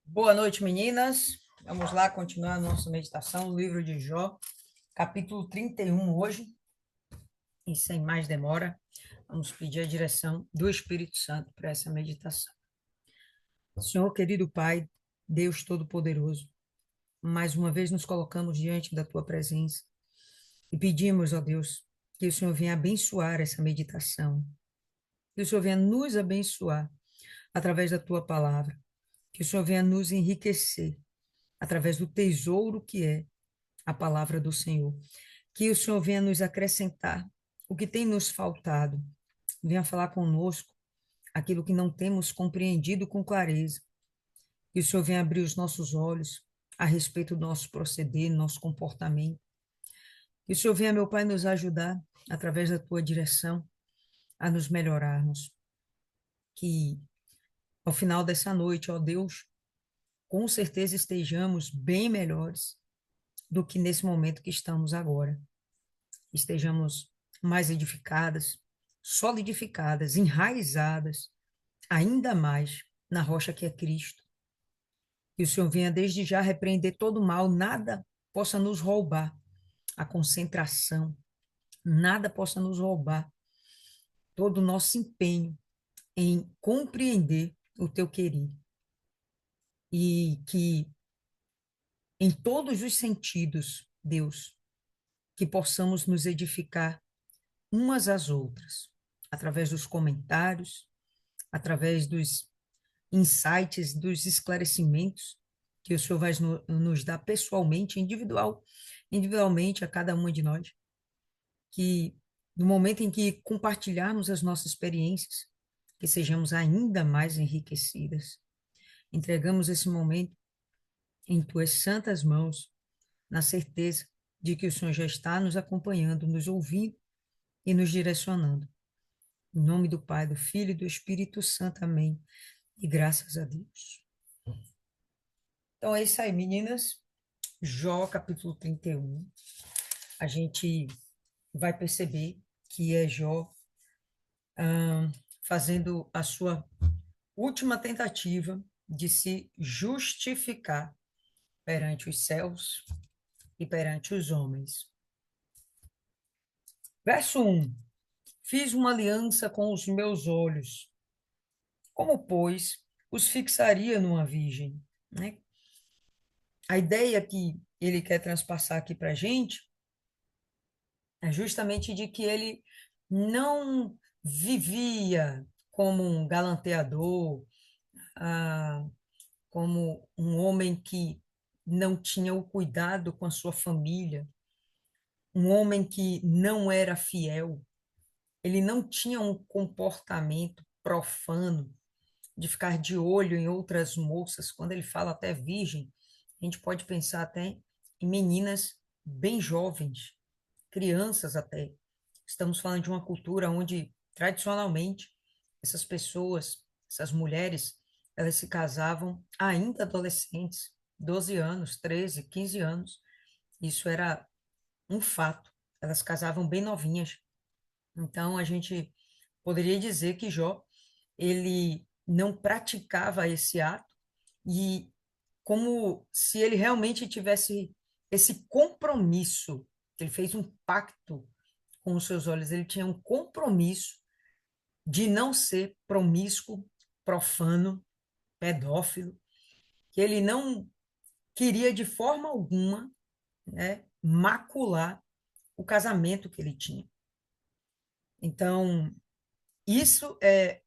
Boa noite, meninas. Vamos lá continuar a nossa meditação, o livro de Jó, capítulo 31 hoje, e sem mais demora, vamos pedir a direção do Espírito Santo para essa meditação. Senhor, querido Pai, Deus Todo-Poderoso, mais uma vez nos colocamos diante da Tua presença e pedimos, ó Deus, que o Senhor venha abençoar essa meditação, que o Senhor venha nos abençoar através da Tua palavra, que o Senhor venha nos enriquecer através do tesouro que é a palavra do Senhor. Que o Senhor venha nos acrescentar o que tem nos faltado, venha falar conosco aquilo que não temos compreendido com clareza. Que o Senhor venha abrir os nossos olhos a respeito do nosso proceder, nosso comportamento. Que o Senhor venha, meu Pai, nos ajudar através da tua direção a nos melhorarmos. Que ao final dessa noite, ó Deus, com certeza estejamos bem melhores do que nesse momento que estamos agora. Estejamos mais edificadas, solidificadas, enraizadas, ainda mais na rocha que é Cristo. Que o Senhor venha desde já repreender todo o mal, nada possa nos roubar a concentração, nada possa nos roubar todo o nosso empenho em compreender o teu querer. E que em todos os sentidos, Deus, que possamos nos edificar umas às outras, através dos comentários, através dos insights, dos esclarecimentos que o Senhor vai nos dar pessoalmente, individualmente a cada uma de nós, que no momento em que compartilharmos as nossas experiências, que sejamos ainda mais enriquecidas. Entregamos esse momento em tuas santas mãos, na certeza de que o Senhor já está nos acompanhando, nos ouvindo e nos direcionando. Em nome do Pai, do Filho e do Espírito Santo. Amém. E graças a Deus. Então é isso aí, meninas. Jó, capítulo 31. A gente vai perceber que é Jó fazendo a sua última tentativa de se justificar perante os céus e perante os homens. Verso 1. Fiz uma aliança com os meus olhos. Como, pois, os fixaria numa virgem? Né? A ideia que ele quer transpassar aqui para a gente é justamente de que ele não vivia como um galanteador, ah, como um homem que não tinha o cuidado com a sua família, um homem que não era fiel, ele não tinha um comportamento profano de ficar de olho em outras moças. Quando ele fala até virgem, a gente pode pensar até em meninas bem jovens, crianças até. Estamos falando de uma cultura onde, tradicionalmente, essas pessoas, essas mulheres, elas se casavam ainda adolescentes, 12 anos, 13, 15 anos. Isso era um fato. Elas casavam bem novinhas. Então, a gente poderia dizer que Jó, ele não praticava esse ato e como se ele realmente tivesse esse compromisso, ele fez um pacto com os seus olhos, ele tinha um compromisso de não ser promíscuo, profano, pedófilo, que ele não queria de forma alguma, né, macular o casamento que ele tinha. Então, isso é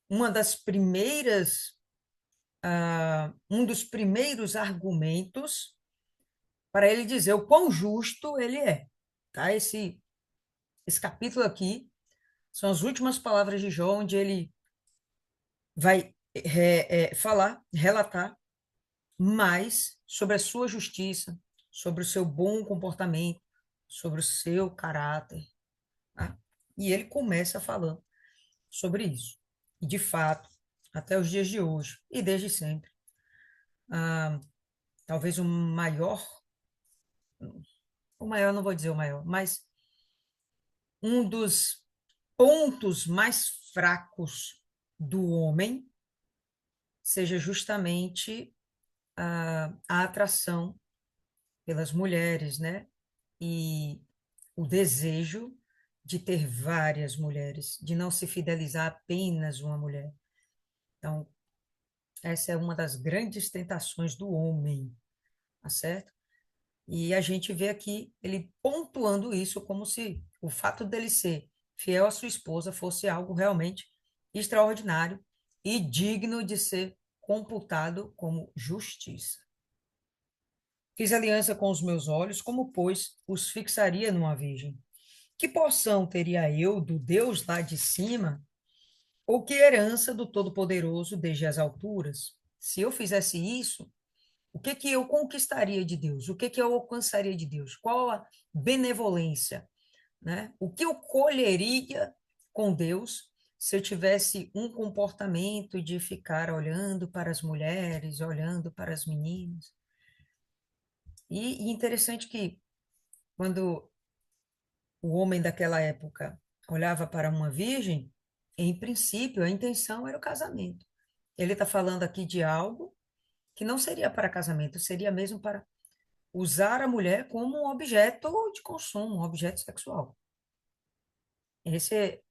uma das primeiras, um dos primeiros argumentos para ele dizer o quão justo ele é. Tá? Esse capítulo aqui são as últimas palavras de Jó, onde ele vai falar, relatar mais sobre a sua justiça, sobre o seu bom comportamento, sobre o seu caráter. Tá? E ele começa falando sobre isso. E, de fato, até os dias de hoje, e desde sempre, ah, talvez o maior, não vou dizer o maior, mas um dos pontos mais fracos do homem seja justamente a atração pelas mulheres, né? E o desejo de ter várias mulheres, de não se fidelizar a apenas uma mulher. Então, essa é uma das grandes tentações do homem, tá certo? E a gente vê aqui ele pontuando isso como se o fato dele ser fiel à sua esposa fosse algo realmente extraordinário e digno de ser computado como justiça. Fiz aliança com os meus olhos, como, pois, os fixaria numa virgem? Que porção teria eu do Deus lá de cima, ou que herança do Todo-Poderoso desde as alturas? Se eu fizesse isso, o que que eu conquistaria de Deus? O que que eu alcançaria de Deus? Qual a benevolência, né? O que eu colheria com Deus se eu tivesse um comportamento de ficar olhando para as mulheres, olhando para as meninas? E interessante que quando o homem daquela época olhava para uma virgem, em princípio, a intenção era o casamento. Ele está falando aqui de algo que não seria para casamento, seria mesmo para usar a mulher como um objeto de consumo, um objeto sexual. Esse é,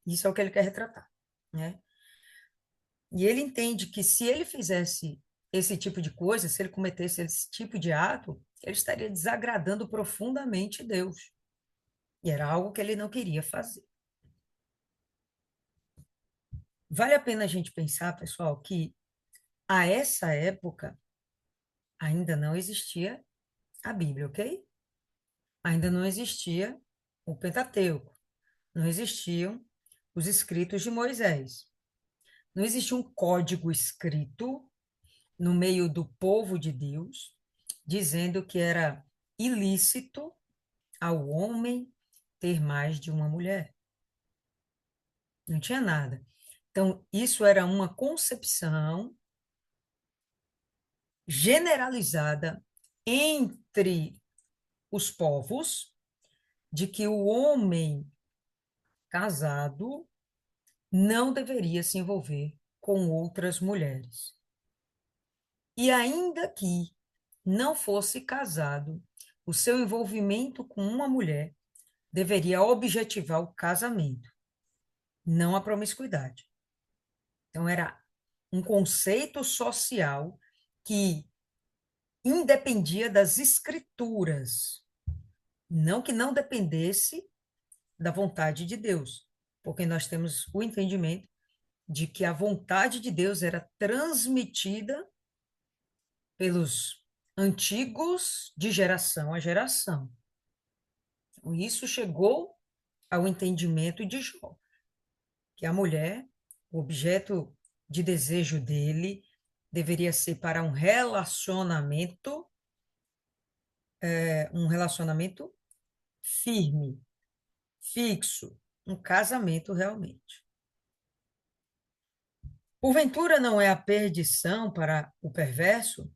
isso é o que ele quer retratar, né? E ele entende que se ele fizesse esse tipo de coisa, se ele cometesse esse tipo de ato, ele estaria desagradando profundamente Deus. E era algo que ele não queria fazer. Vale a pena a gente pensar, pessoal, que a essa época ainda não existia a Bíblia, ok? Ainda não existia o Pentateuco, não existiam os escritos de Moisés. Não existia um código escrito no meio do povo de Deus dizendo que era ilícito ao homem ter mais de uma mulher. Não tinha nada. Então, isso era uma concepção generalizada entre os povos de que o homem casado não deveria se envolver com outras mulheres. E ainda que não fosse casado, o seu envolvimento com uma mulher deveria objetivar o casamento, não a promiscuidade. Então, era um conceito social que independia das escrituras, não que não dependesse da vontade de Deus, porque nós temos o entendimento de que a vontade de Deus era transmitida pelos antigos de geração a geração. Então, isso chegou ao entendimento de Jó, que a mulher, o objeto de desejo dele, deveria ser para um relacionamento firme, fixo, um casamento realmente. Porventura não é a perdição para o perverso,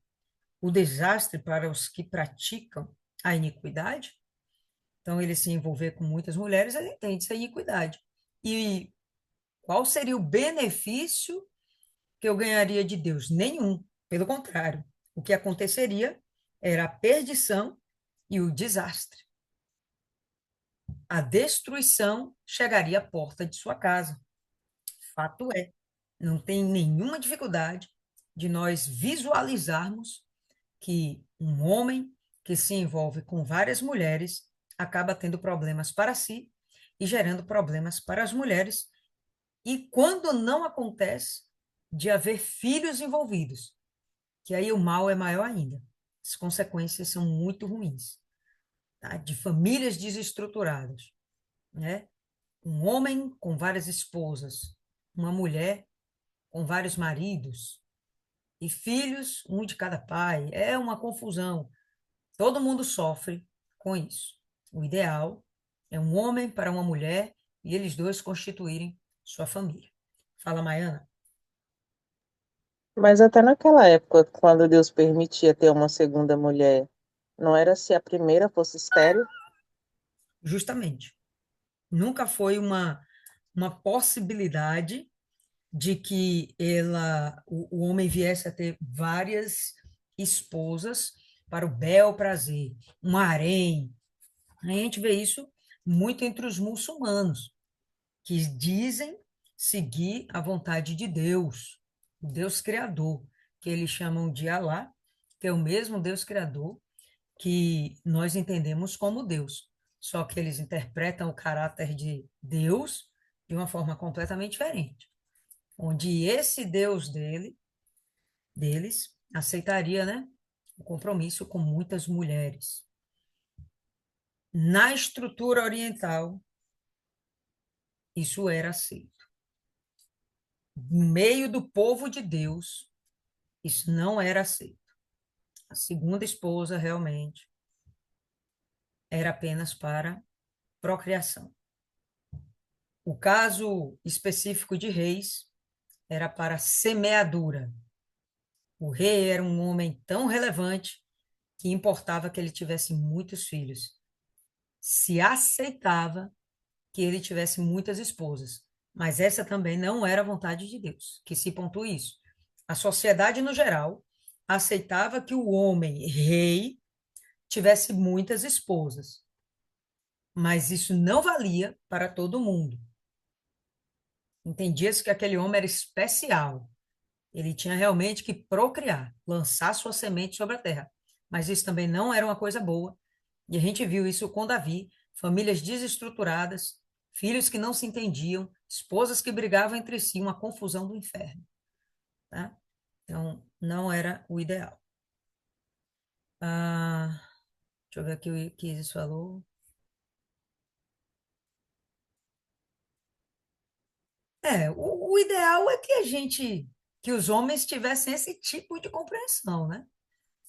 o desastre para os que praticam a iniquidade? Então, ele se envolver com muitas mulheres, ele entende essa iniquidade. E qual seria o benefício que eu ganharia de Deus? Nenhum. Pelo contrário, o que aconteceria era a perdição e o desastre. A destruição chegaria à porta de sua casa. Fato é, não tem nenhuma dificuldade de nós visualizarmos que um homem que se envolve com várias mulheres acaba tendo problemas para si e gerando problemas para as mulheres. E quando não acontece, de haver filhos envolvidos, que aí o mal é maior ainda. As consequências são muito ruins, tá? De famílias desestruturadas, né? Um homem com várias esposas, uma mulher com vários maridos e filhos, um de cada pai. É uma confusão. Todo mundo sofre com isso. O ideal é um homem para uma mulher e eles dois constituírem sua família. Fala, Maiana. Mas até naquela época, quando Deus permitia ter uma segunda mulher, não era se a primeira fosse estéril? Justamente. Nunca foi uma possibilidade de que o homem viesse a ter várias esposas para o bel prazer, um harém. A gente vê isso muito entre os muçulmanos, que dizem seguir a vontade de Deus, o Deus Criador, que eles chamam de Alá, que é o mesmo Deus Criador que nós entendemos como Deus. Só que eles interpretam o caráter de Deus de uma forma completamente diferente, onde esse Deus deles aceitaria, né, o compromisso com muitas mulheres. Na estrutura oriental, isso era aceito. No meio do povo de Deus, isso não era aceito. A segunda esposa realmente era apenas para procriação. O caso específico de Reis era para semeadura. O rei era um homem tão relevante que importava que ele tivesse muitos filhos. Se aceitava que ele tivesse muitas esposas, mas essa também não era a vontade de Deus, que se pontue isso. A sociedade, no geral, aceitava que o homem rei tivesse muitas esposas, mas isso não valia para todo mundo. Entendia-se que aquele homem era especial. Ele tinha realmente que procriar, lançar sua semente sobre a terra. Mas isso também não era uma coisa boa. E a gente viu isso com Davi, famílias desestruturadas, filhos que não se entendiam, esposas que brigavam entre si, uma confusão do inferno. Tá? Então, não era o ideal. Ah, deixa eu ver aqui o que Isis falou. O ideal é que que os homens tivessem esse tipo de compreensão, né?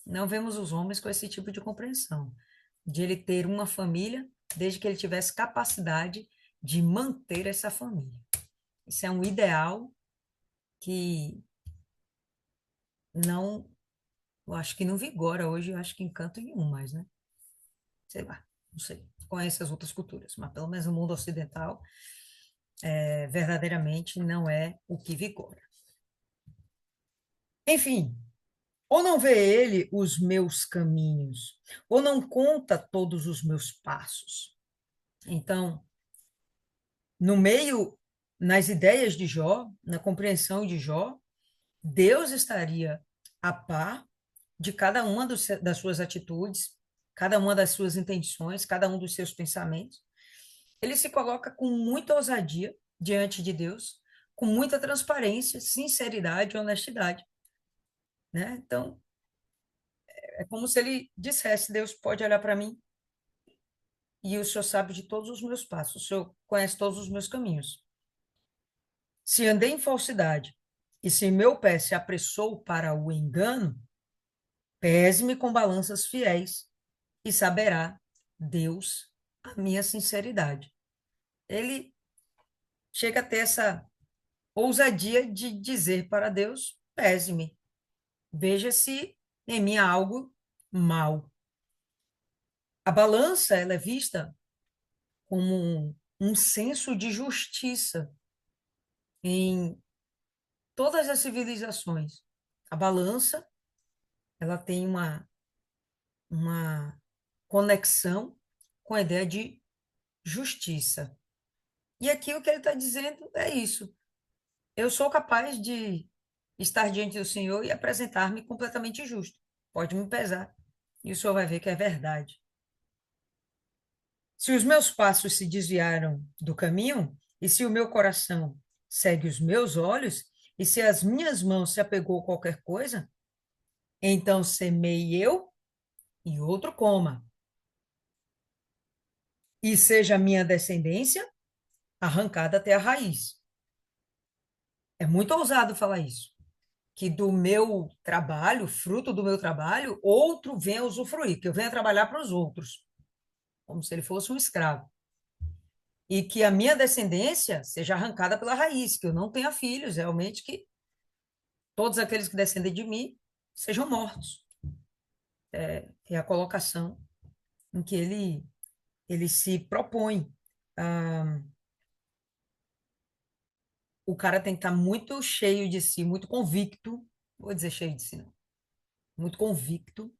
Não vemos os homens com esse tipo de compreensão, de ele ter uma família, desde que ele tivesse capacidade de manter essa família. Isso é um ideal que não, eu acho que não vigora hoje, eu acho que em canto nenhum mais, né? Sei lá, não sei, conheço as outras culturas, mas pelo menos no mundo ocidental, verdadeiramente não é o que vigora. Enfim, ou não vê ele os meus caminhos, ou não conta todos os meus passos. Então, no meio, nas ideias de Jó, na compreensão de Jó, Deus estaria a par de cada uma das suas atitudes, cada uma das suas intenções, cada um dos seus pensamentos. Ele se coloca com muita ousadia diante de Deus, com muita transparência, sinceridade e honestidade, né? Então, é como se ele dissesse: Deus pode olhar para mim e o Senhor sabe de todos os meus passos, o Senhor conhece todos os meus caminhos. Se andei em falsidade, e se meu pé se apressou para o engano, pese-me com balanças fiéis, e saberá Deus a minha sinceridade. Ele chega a ter essa ousadia de dizer para Deus: pese-me, veja se em mim há algo mal. A balança, ela é vista como um senso de justiça em todas as civilizações. A balança, ela tem uma conexão com a ideia de justiça. E aqui o que ele está dizendo é isso. Eu sou capaz de estar diante do Senhor e apresentar-me completamente justo. Pode me pesar. E o Senhor vai ver que é verdade. Se os meus passos se desviaram do caminho, e se o meu coração segue os meus olhos, e se as minhas mãos se apegou a qualquer coisa, então semei eu e outro coma. E seja a minha descendência arrancada até a raiz. É muito ousado falar isso. Que do meu trabalho, fruto do meu trabalho, outro venha usufruir, que eu venha trabalhar para os outros, como se ele fosse um escravo. E que a minha descendência seja arrancada pela raiz, que eu não tenha filhos, realmente que todos aqueles que descendem de mim sejam mortos. É a colocação em que ele se propõe o cara tem que estar muito cheio de si, muito convicto, vou dizer cheio de si, não, muito convicto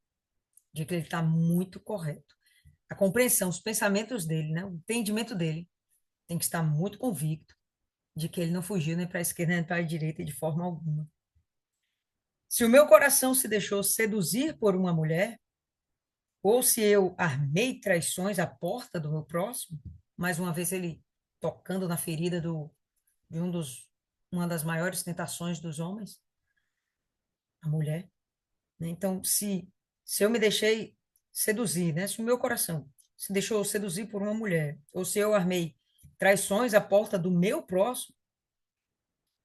de que ele está muito correto. A compreensão, os pensamentos dele, né, o entendimento dele tem que estar muito convicto de que ele não fugiu nem para a esquerda nem para a direita de forma alguma. Se o meu coração se deixou seduzir por uma mulher, ou se eu armei traições à porta do meu próximo, mais uma vez ele tocando na ferida de uma das maiores tentações dos homens, a mulher. Né? Então, se eu me deixei seduzir, né? Se o meu coração se deixou seduzir por uma mulher, ou se eu armei traições à porta do meu próximo,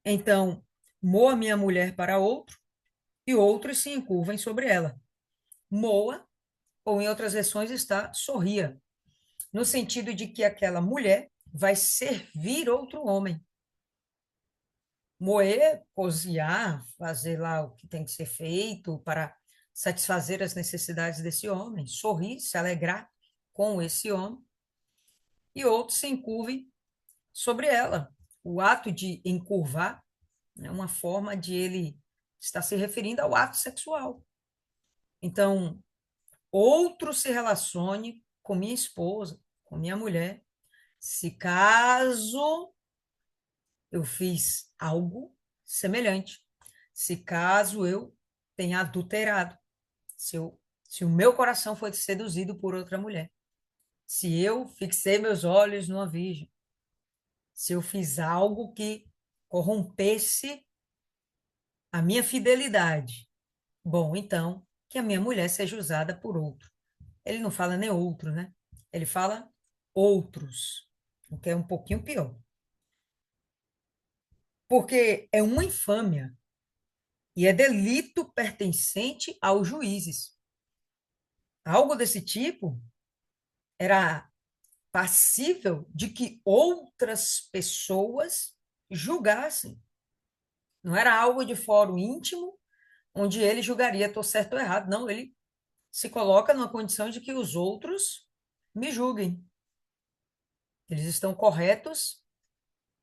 então moa minha mulher para outro e outros se encurvem sobre ela. Moa, ou em outras versões está sorria, no sentido de que aquela mulher vai servir outro homem. Moer, cozinhar, fazer lá o que tem que ser feito para satisfazer as necessidades desse homem, sorrir, se alegrar com esse homem, e outros se encurvem sobre ela. O ato de encurvar é uma forma de ele estar se referindo ao ato sexual. Então, outro se relacione com minha esposa, com minha mulher, se caso eu fiz algo semelhante, se caso eu tenha adulterado, se o meu coração foi seduzido por outra mulher, se eu fixei meus olhos numa virgem, se eu fiz algo que corrompesse a minha fidelidade, bom, então, que a minha mulher seja usada por outro. Ele não fala nem outro, né? Ele fala outros, o que é um pouquinho pior. Porque é uma infâmia e é delito pertencente aos juízes. Algo desse tipo era passível de que outras pessoas julgassem. Não era algo de fórum íntimo, onde ele julgaria estou certo ou errado. Não, ele se coloca numa condição de que os outros me julguem. Eles estão corretos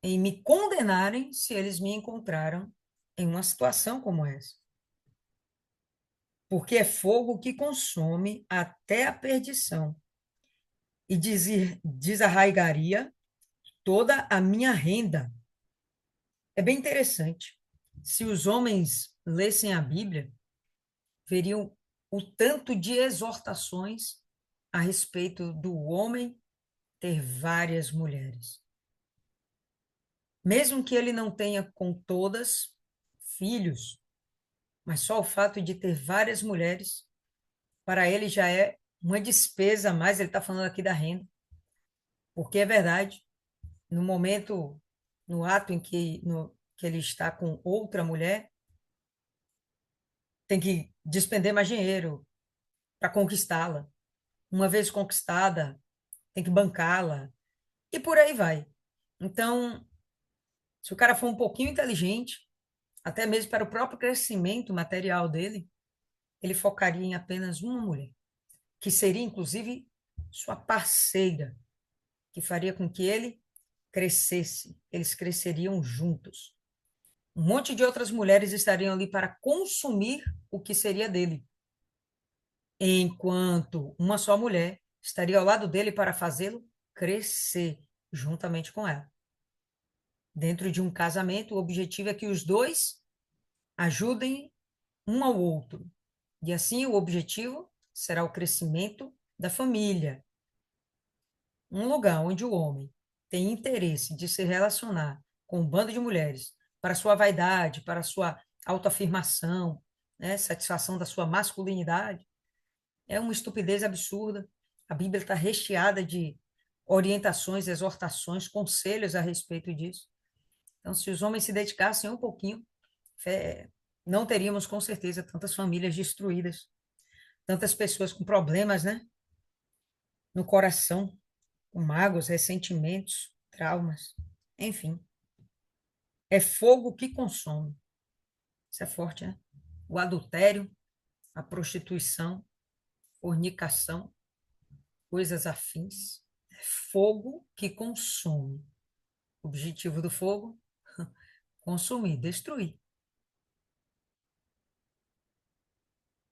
em me condenarem se eles me encontraram em uma situação como essa. Porque é fogo que consome até a perdição e desarraigaria toda a minha renda. É bem interessante. Se os homens lessem a Bíblia, veriam o tanto de exortações a respeito do homem ter várias mulheres. Mesmo que ele não tenha com todas filhos, mas só o fato de ter várias mulheres, para ele já é uma despesa a mais, ele está falando aqui da renda. Porque é verdade, no momento, no ato em que ele está com outra mulher, tem que despender mais dinheiro para conquistá-la. Uma vez conquistada, tem que bancá-la. E por aí vai. Então, se o cara for um pouquinho inteligente, até mesmo para o próprio crescimento material dele, ele focaria em apenas uma mulher, que seria, inclusive, sua parceira, que faria com que ele crescesse. Eles cresceriam juntos. Um monte de outras mulheres estariam ali para consumir o que seria dele, enquanto uma só mulher estaria ao lado dele para fazê-lo crescer juntamente com ela. Dentro de um casamento, o objetivo é que os dois ajudem um ao outro. E assim o objetivo será o crescimento da família. Um lugar onde o homem tem interesse de se relacionar com um bando de mulheres para sua vaidade, para sua autoafirmação, né, satisfação da sua masculinidade, é uma estupidez absurda. A Bíblia está recheada de orientações, exortações, conselhos a respeito disso. Então, se os homens se dedicassem um pouquinho, não teríamos com certeza tantas famílias destruídas, tantas pessoas com problemas, né, no coração, com mágoas, ressentimentos, traumas, enfim. É fogo que consome. Isso é forte, né? O adultério, a prostituição, fornicação, coisas afins. É fogo que consome. O objetivo do fogo? consumir, destruir.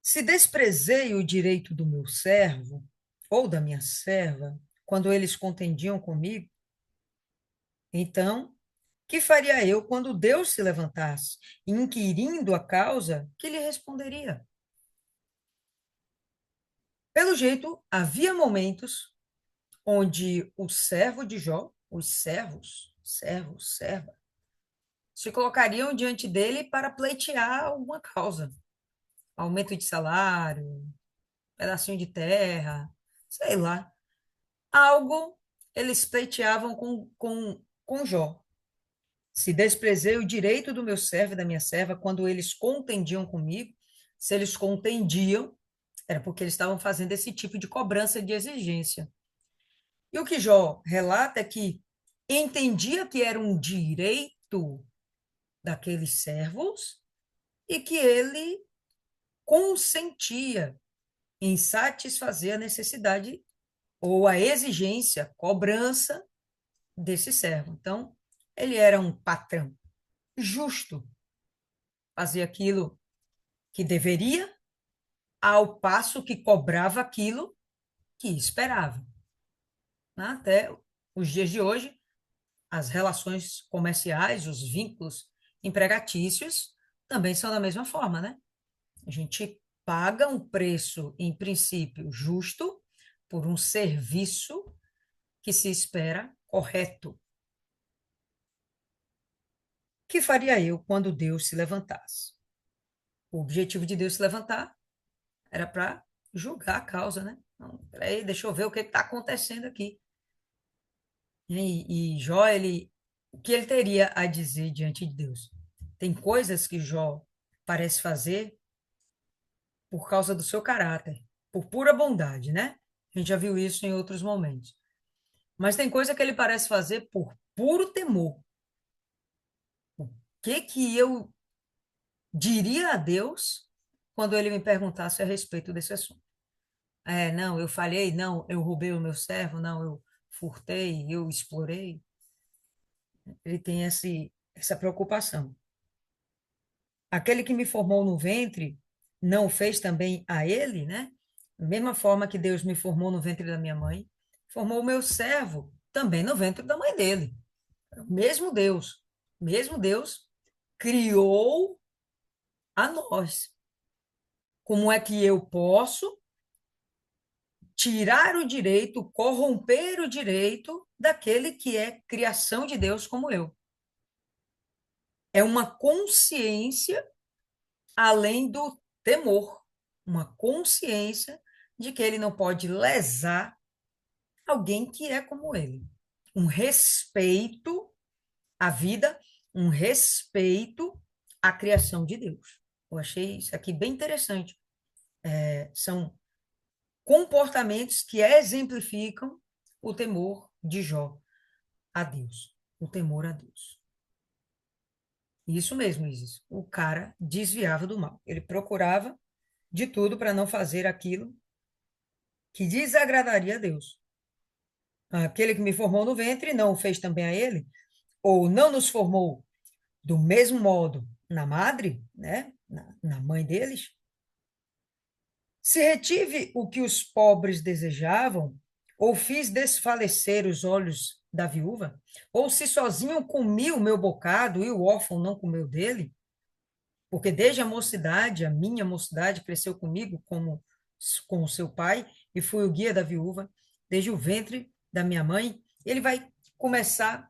Se desprezei o direito do meu servo ou da minha serva, quando eles contendiam comigo, então, que faria eu quando Deus se levantasse, inquirindo a causa, que lhe responderia? Pelo jeito, havia momentos onde o servo de Jó, os serva, se colocariam diante dele para pleitear alguma causa. Aumento de salário, pedacinho de terra, sei lá. Algo eles pleiteavam com Jó. Se desprezei o direito do meu servo e da minha serva quando eles contendiam comigo, se eles contendiam, era porque eles estavam fazendo esse tipo de cobrança de exigência. E o que Jó relata é que entendia que era um direito daqueles servos e que ele consentia em satisfazer a necessidade ou a exigência, cobrança desse servo. Então, ele era um patrão justo, fazia aquilo que deveria, ao passo que cobrava aquilo que esperava. Até os dias de hoje, as relações comerciais, os vínculos empregatícios também são da mesma forma, né? A gente paga um preço, em princípio, justo por um serviço que se espera correto. Que faria eu quando Deus se levantasse? O objetivo de Deus se levantar era para julgar a causa, né? Então, peraí, deixa eu ver o que está acontecendo aqui. E Jó, o que ele teria a dizer diante de Deus? Tem coisas que Jó parece fazer por causa do seu caráter, por pura bondade, né? A gente já viu isso em outros momentos. Mas tem coisa que ele parece fazer por puro temor. O que eu diria a Deus quando ele me perguntasse a respeito desse assunto? Não, eu falhei, não, eu roubei o meu servo, não, eu furtei, eu explorei. Ele tem essa preocupação. Aquele que me formou no ventre não fez também a ele, né? Da mesma forma que Deus me formou no ventre da minha mãe, formou o meu servo também no ventre da mãe dele. Mesmo Deus criou a nós. Como é que eu posso tirar o direito, corromper o direito daquele que é criação de Deus como eu? É uma consciência além do temor, uma consciência de que ele não pode lesar alguém que é como ele. Um respeito à vida, um respeito à criação de Deus. Eu achei isso aqui bem interessante. São comportamentos que exemplificam o temor de Jó a Deus, o temor a Deus. Isso mesmo, Isis. O cara desviava do mal. Ele procurava de tudo para não fazer aquilo que desagradaria a Deus. Aquele que me formou no ventre não o fez também a ele? Ou não nos formou do mesmo modo na madre, né? Na mãe deles? Se retive o que os pobres desejavam, ou fiz desfalecer os olhos da viúva, ou se sozinho comi o meu bocado e o órfão não comeu dele, porque desde a mocidade, a minha mocidade cresceu comigo como com o seu pai e fui o guia da viúva desde o ventre da minha mãe. Ele vai começar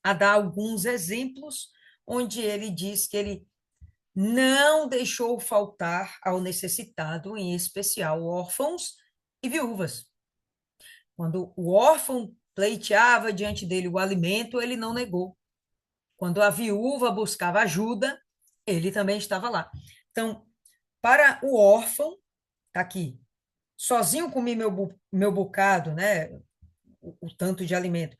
a dar alguns exemplos onde ele diz que ele não deixou faltar ao necessitado, em especial órfãos e viúvas. Quando o órfão pleiteava diante dele o alimento, ele não negou. Quando a viúva buscava ajuda, ele também estava lá. Então, para o órfão, tá aqui, sozinho comi meu bocado, né? O tanto de alimento,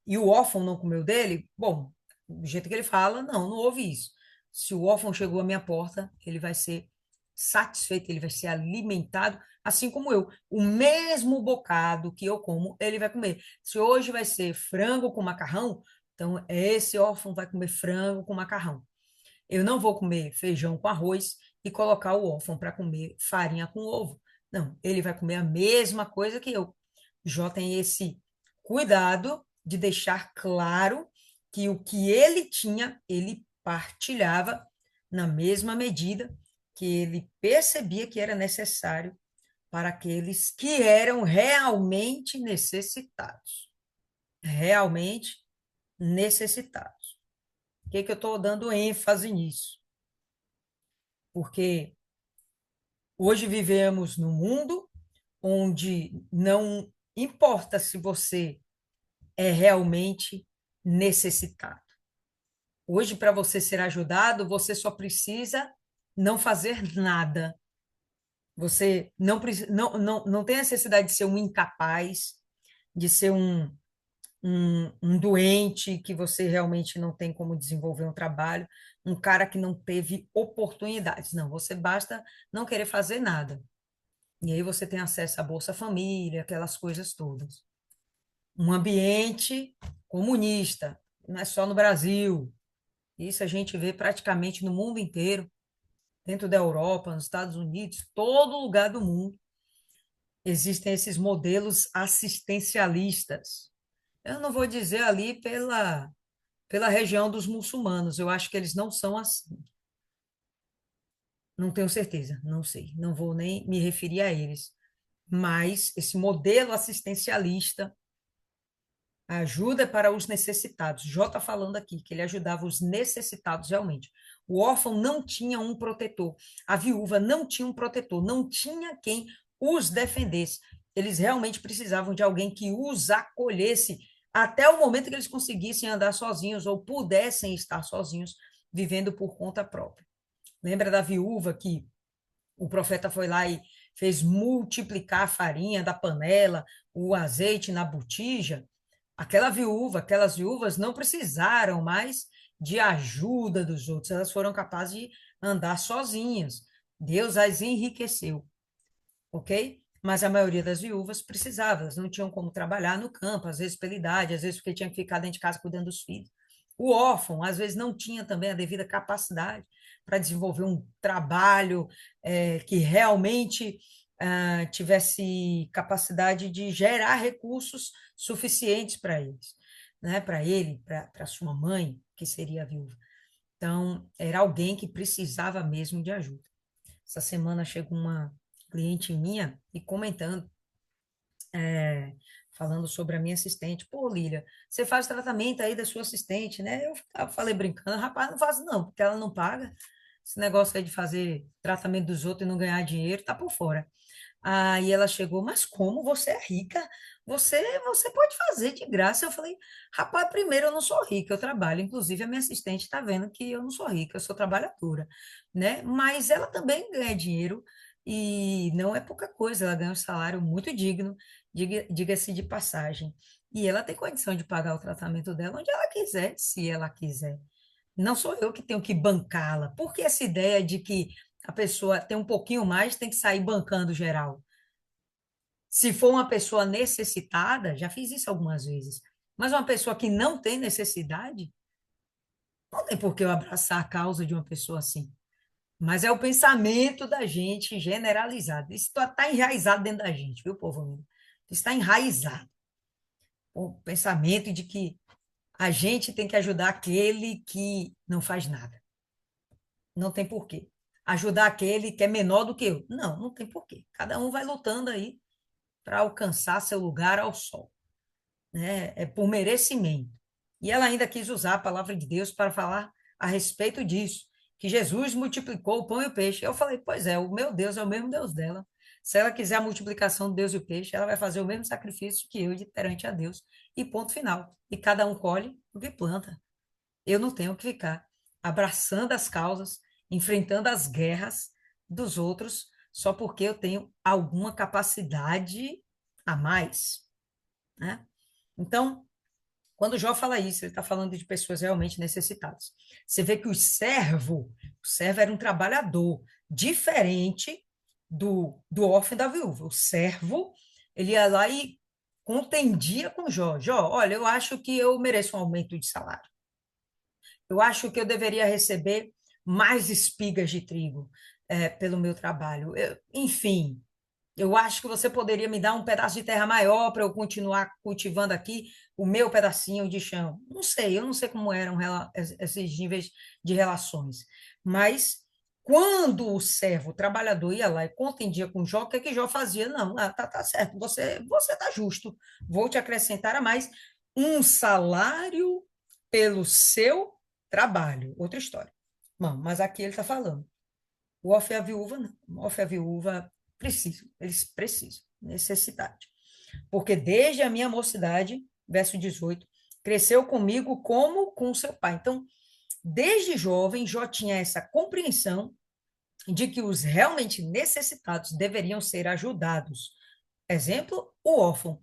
e o órfão não comeu dele, bom, do jeito que ele fala, não houve isso. Se o órfão chegou à minha porta, ele vai ser satisfeito, ele vai ser alimentado, assim como eu. O mesmo bocado que eu como, ele vai comer. Se hoje vai ser frango com macarrão, Então, esse órfão vai comer frango com macarrão. Eu não vou comer feijão com arroz e colocar o órfão para comer farinha com ovo. Não, ele vai comer a mesma coisa que eu. Jó tem esse cuidado de deixar claro que o que ele tinha, ele partilhava na mesma medida que ele percebia que era necessário para aqueles que eram realmente necessitados. Realmente necessitados. Por que eu estou dando ênfase nisso? Porque hoje vivemos num mundo onde não importa se você é realmente necessitado. Hoje, para você ser ajudado, você só precisa não fazer nada. Você não tem necessidade de ser um incapaz, de ser um doente que você realmente não tem como desenvolver um trabalho, um cara que não teve oportunidades. Não, você basta não querer fazer nada. E aí você tem acesso à Bolsa Família, aquelas coisas todas. Um ambiente comunista, não é só no Brasil. Isso a gente vê praticamente no mundo inteiro, dentro da Europa, nos Estados Unidos, todo lugar do mundo existem esses modelos assistencialistas. Eu não vou dizer ali pela região dos muçulmanos, eu acho que eles não são assim. Não tenho certeza, não sei, não vou nem me referir a eles. Mas esse modelo assistencialista ajuda para os necessitados. Jó está falando aqui que ele ajudava os necessitados realmente. O órfão não tinha um protetor, a viúva não tinha um protetor, não tinha quem os defendesse. Eles realmente precisavam de alguém que os acolhesse até o momento que eles conseguissem andar sozinhos ou pudessem estar sozinhos, vivendo por conta própria. Lembra da viúva que o profeta foi lá e fez multiplicar a farinha da panela, o azeite na botija? Aquelas viúvas não precisaram mais de ajuda dos outros, elas foram capazes de andar sozinhas. Deus as enriqueceu, ok? Mas a maioria das viúvas precisava, elas não tinham como trabalhar no campo, às vezes pela idade, às vezes porque tinha que ficar dentro de casa cuidando dos filhos. O órfão, às vezes, não tinha também a devida capacidade para desenvolver um trabalho que realmente tivesse capacidade de gerar recursos suficientes para eles, né? Para ele, para sua mãe, que seria a viúva. Então, era alguém que precisava mesmo de ajuda. Essa semana chegou uma cliente minha e comentando, falando sobre a minha assistente. Pô, Lília, você faz tratamento aí da sua assistente, né? Eu falei brincando, rapaz, não faço não, porque ela não paga. Esse negócio aí de fazer tratamento dos outros e não ganhar dinheiro, tá por fora. Aí ela chegou, mas como você é rica? Você pode fazer de graça. Eu falei, rapaz, primeiro eu não sou rica, eu trabalho. Inclusive, a minha assistente está vendo que eu não sou rica, eu sou trabalhadora, né? Mas ela também ganha dinheiro e não é pouca coisa, ela ganha um salário muito digno, diga-se de passagem. E ela tem condição de pagar o tratamento dela onde ela quiser, se ela quiser. Não sou eu que tenho que bancá-la. Por que essa ideia de que a pessoa tem um pouquinho mais, tem que sair bancando geral? Se for uma pessoa necessitada, já fiz isso algumas vezes, mas uma pessoa que não tem necessidade, não tem por que eu abraçar a causa de uma pessoa assim. Mas é o pensamento da gente generalizado. Isso está enraizado dentro da gente, viu, povo? Isso está enraizado. O pensamento de que a gente tem que ajudar aquele que não faz nada. Não tem porquê. Ajudar aquele que é menor do que eu. Não, não tem porquê. Cada um vai lutando aí para alcançar seu lugar ao sol, né? É por merecimento. E ela ainda quis usar a palavra de Deus para falar a respeito disso, que Jesus multiplicou o pão e o peixe. Eu falei, pois é, o meu Deus é o mesmo Deus dela. Se ela quiser a multiplicação do Deus e o peixe, ela vai fazer o mesmo sacrifício que eu perante a Deus. E ponto final. E cada um colhe o que planta. Eu não tenho que ficar abraçando as causas, enfrentando as guerras dos outros, só porque eu tenho alguma capacidade a mais, né? Então, quando Jó fala isso, ele está falando de pessoas realmente necessitadas. Você vê que o servo era um trabalhador diferente do órfão e da viúva. O servo, ele ia lá e contendia com Jó. Jó, olha, eu acho que eu mereço um aumento de salário. Eu acho que eu deveria receber mais espigas de trigo pelo meu trabalho. Enfim, eu acho que você poderia me dar um pedaço de terra maior para eu continuar cultivando aqui o meu pedacinho de chão. Não sei, eu não sei como eram esses níveis de relações. Mas quando o servo o trabalhador ia lá e contendia com Jó, o que é que Jó fazia? Não, tá certo, você tá justo. Vou te acrescentar a mais um salário pelo seu trabalho. Outra história. Não, mas aqui ele está falando. O órfão e a viúva, não. O órfão e a viúva precisam, eles precisam, necessidade. Porque desde a minha mocidade, verso 18, cresceu comigo como com seu pai. Então, desde jovem, Jó tinha essa compreensão de que os realmente necessitados deveriam ser ajudados. Exemplo, o órfão.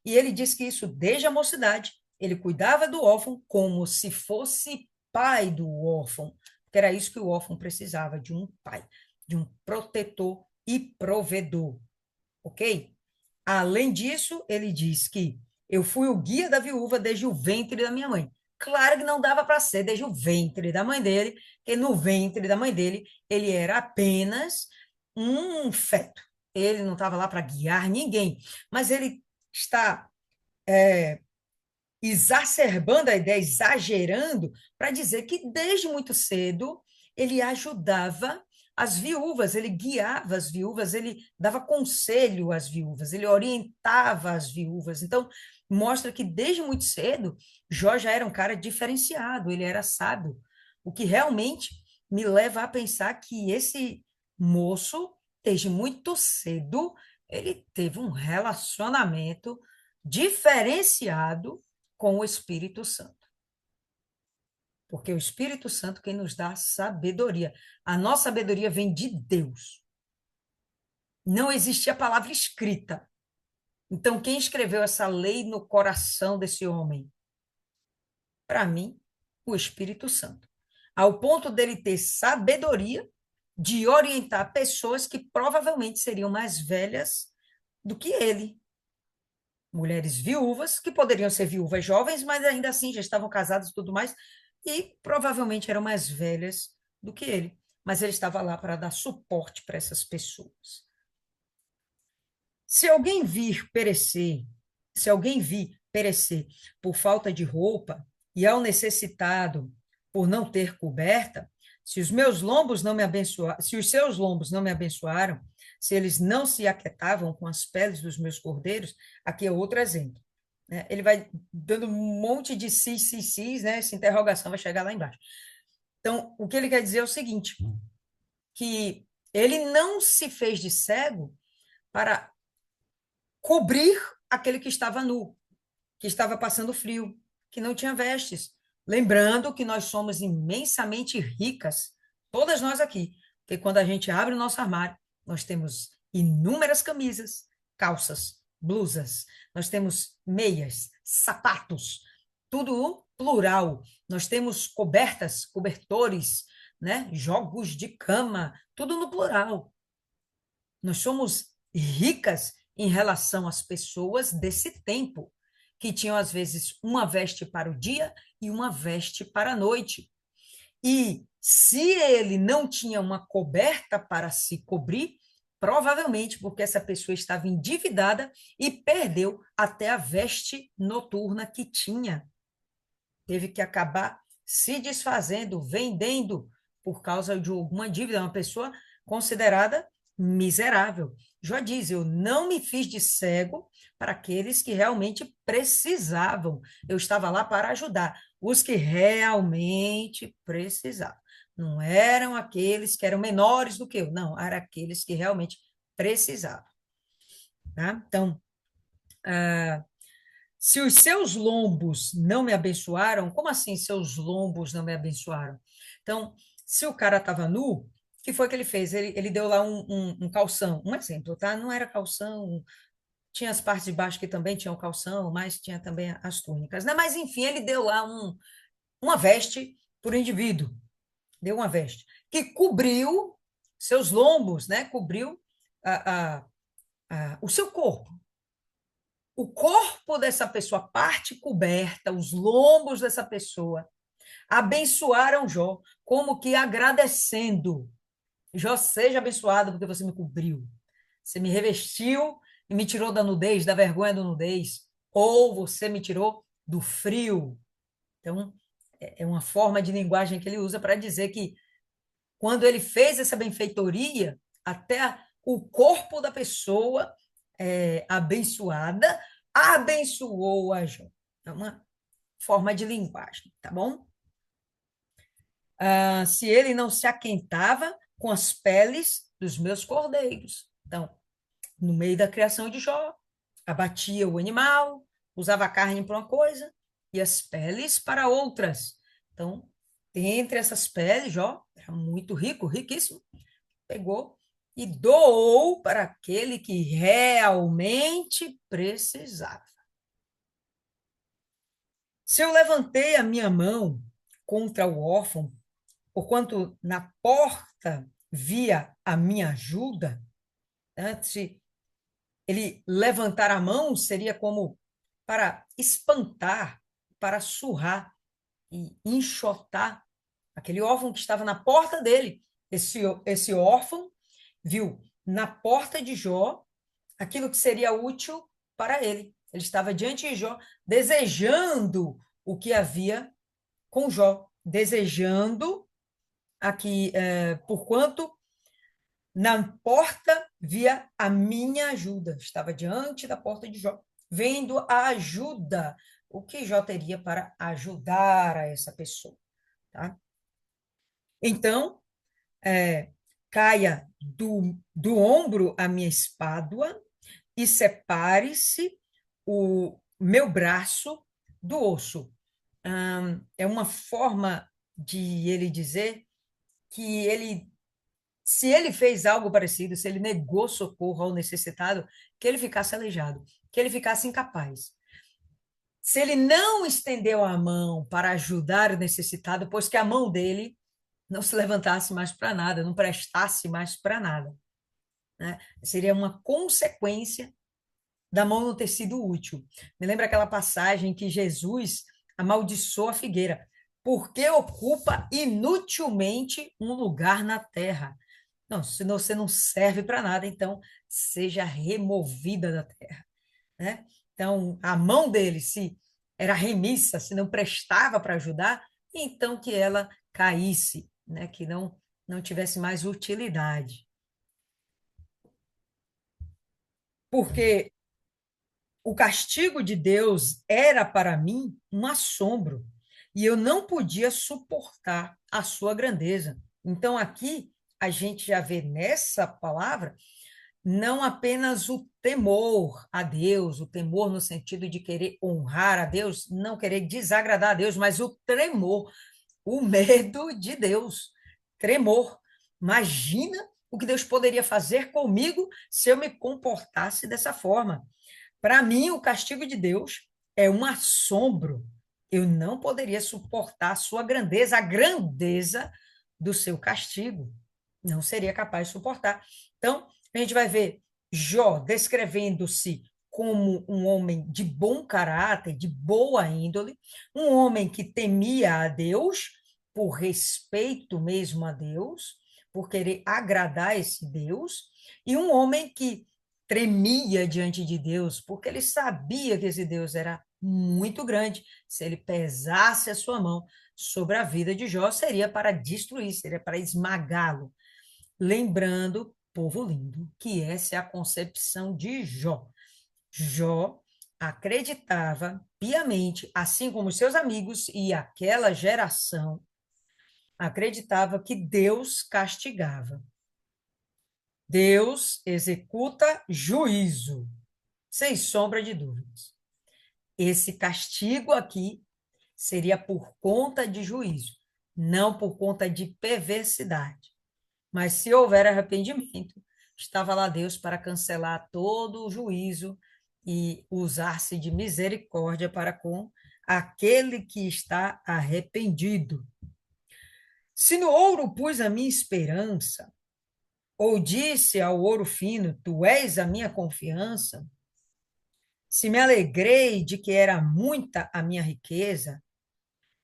E ele diz que isso desde a mocidade, ele cuidava do órfão como se fosse pai do órfão, porque era isso que o órfão precisava, de um pai, de um protetor e provedor, ok? Além disso, ele diz que eu fui o guia da viúva desde o ventre da minha mãe. Claro que não dava para ser desde o ventre da mãe dele, porque no ventre da mãe dele ele era apenas um feto. Ele não estava lá para guiar ninguém, mas ele está exacerbando a ideia, exagerando, para dizer que desde muito cedo ele ajudava as viúvas, ele guiava as viúvas, ele dava conselho às viúvas, ele orientava as viúvas. Então, mostra que desde muito cedo, Jó já era um cara diferenciado, ele era sábio, o que realmente me leva a pensar que esse moço, desde muito cedo, ele teve um relacionamento diferenciado com o Espírito Santo. Porque o Espírito Santo quem nos dá sabedoria. A nossa sabedoria vem de Deus. Não existia a palavra escrita. Então, quem escreveu essa lei no coração desse homem? Para mim, o Espírito Santo. Ao ponto dele ter sabedoria de orientar pessoas que provavelmente seriam mais velhas do que ele. Mulheres viúvas, que poderiam ser viúvas jovens, mas ainda assim já estavam casadas e tudo mais, e provavelmente eram mais velhas do que ele. Mas ele estava lá para dar suporte para essas pessoas. Se alguém vir perecer, se alguém vir perecer por falta de roupa e ao necessitado por não ter coberta, se os meus lombos não me abençoaram, se os seus lombos não me abençoaram, se eles não se aquietavam com as peles dos meus cordeiros, aqui é outro exemplo. Né? Ele vai dando um monte de sis, né? Essa interrogação vai chegar lá embaixo. Então, o que ele quer dizer é o seguinte, que ele não se fez de cego para cobrir aquele que estava nu, que estava passando frio, que não tinha vestes. Lembrando que nós somos imensamente ricas, todas nós aqui, porque quando a gente abre o nosso armário, nós temos inúmeras camisas, calças, blusas, nós temos meias, sapatos, tudo plural. Nós temos cobertas, cobertores, né? Jogos de cama, tudo no plural. Nós somos ricas em relação às pessoas desse tempo, que tinham, às vezes, uma veste para o dia e uma veste para a noite. E se ele não tinha uma coberta para se cobrir, provavelmente porque essa pessoa estava endividada e perdeu até a veste noturna que tinha. Teve que acabar se desfazendo, vendendo por causa de alguma dívida, uma pessoa considerada miserável. Jó diz: eu não me fiz de cego para aqueles que realmente precisavam. Eu estava lá para ajudar os que realmente precisavam. Não eram aqueles que eram menores do que eu, não, eram aqueles que realmente precisavam. Tá? Então, se os seus lombos não me abençoaram, como assim seus lombos não me abençoaram? Então, se o cara estava nu, o que foi que ele fez? Ele deu lá um calção, um exemplo, tá? Não era calção, tinha as partes de baixo que também tinham calção, mas tinha também as túnicas, né? Mas, enfim, ele deu lá uma veste por indivíduo, deu uma veste, que cobriu seus lombos, né? Cobriu a, o seu corpo. o corpo dessa pessoa, a parte coberta, os lombos dessa pessoa, abençoaram Jó, como que agradecendo. Jó, seja abençoado porque você me cobriu. Você me revestiu e me tirou da nudez, da vergonha da nudez. Ou você me tirou do frio. Então, é uma forma de linguagem que ele usa para dizer que quando ele fez essa benfeitoria, até o corpo da pessoa abençoada abençoou a Jó. É uma forma de linguagem, tá bom? Se ele não se aquentava com as peles dos meus cordeiros. Então, no meio da criação de Jó, abatia o animal, usava a carne para uma coisa e as peles para outras. Então, entre essas peles, Jó era muito rico, riquíssimo, pegou e doou para aquele que realmente precisava. Se eu levantei a minha mão contra o órfão, porquanto na porta via a minha ajuda, né? Se ele levantar a mão seria como para espantar, para surrar e enxotar aquele órfão que estava na porta dele. Esse órfão viu na porta de Jó aquilo que seria útil para ele. Ele estava diante de Jó, desejando o que havia com Jó, desejando aqui, porquanto na porta via a minha ajuda. Estava diante da porta de Jó, vendo a ajuda, o que Jó teria para ajudar a essa pessoa. Tá? Então, caia do ombro a minha espádua e separe-se o meu braço do osso. É uma forma de ele dizer que se ele fez algo parecido, se ele negou socorro ao necessitado, que ele ficasse aleijado, que ele ficasse incapaz. Se ele não estendeu a mão para ajudar o necessitado, pois que a mão dele não se levantasse mais para nada, não prestasse mais para nada. Né? Seria uma consequência da mão não ter sido útil. Me lembra aquela passagem que Jesus amaldiçoa a figueira, porque ocupa inutilmente um lugar na terra. Não, se você não serve para nada, então seja removida da terra. Né? Então, a mão dele, se era remissa, se não prestava para ajudar, então que ela caísse, né? Que não tivesse mais utilidade. Porque o castigo de Deus era para mim um assombro, e eu não podia suportar a sua grandeza. Então, aqui, a gente já vê nessa palavra não apenas o temor a Deus, o temor no sentido de querer honrar a Deus, não querer desagradar a Deus, mas o tremor, o medo de Deus. Tremor. Imagina o que Deus poderia fazer comigo se eu me comportasse dessa forma. Para mim, o castigo de Deus é um assombro. Eu não poderia suportar a sua grandeza, a grandeza do seu castigo. Não seria capaz de suportar. Então, a gente vai ver Jó descrevendo-se como um homem de bom caráter, de boa índole, um homem que temia a Deus, por respeito mesmo a Deus, por querer agradar esse Deus, e um homem que tremia diante de Deus, porque ele sabia que esse Deus era muito grande. Se ele pesasse a sua mão sobre a vida de Jó, seria para destruir, seria para esmagá-lo. Lembrando, povo lindo, que essa é a concepção de Jó. Jó acreditava piamente, assim como seus amigos e aquela geração, acreditava que Deus castigava. Deus executa juízo, sem sombra de dúvidas. Esse castigo aqui seria por conta de juízo, não por conta de perversidade. Mas se houver arrependimento, estava lá Deus para cancelar todo o juízo e usar-se de misericórdia para com aquele que está arrependido. Se no ouro pus a minha esperança, ou disse ao ouro fino, tu és a minha confiança, Se me alegrei de que era muita a minha riqueza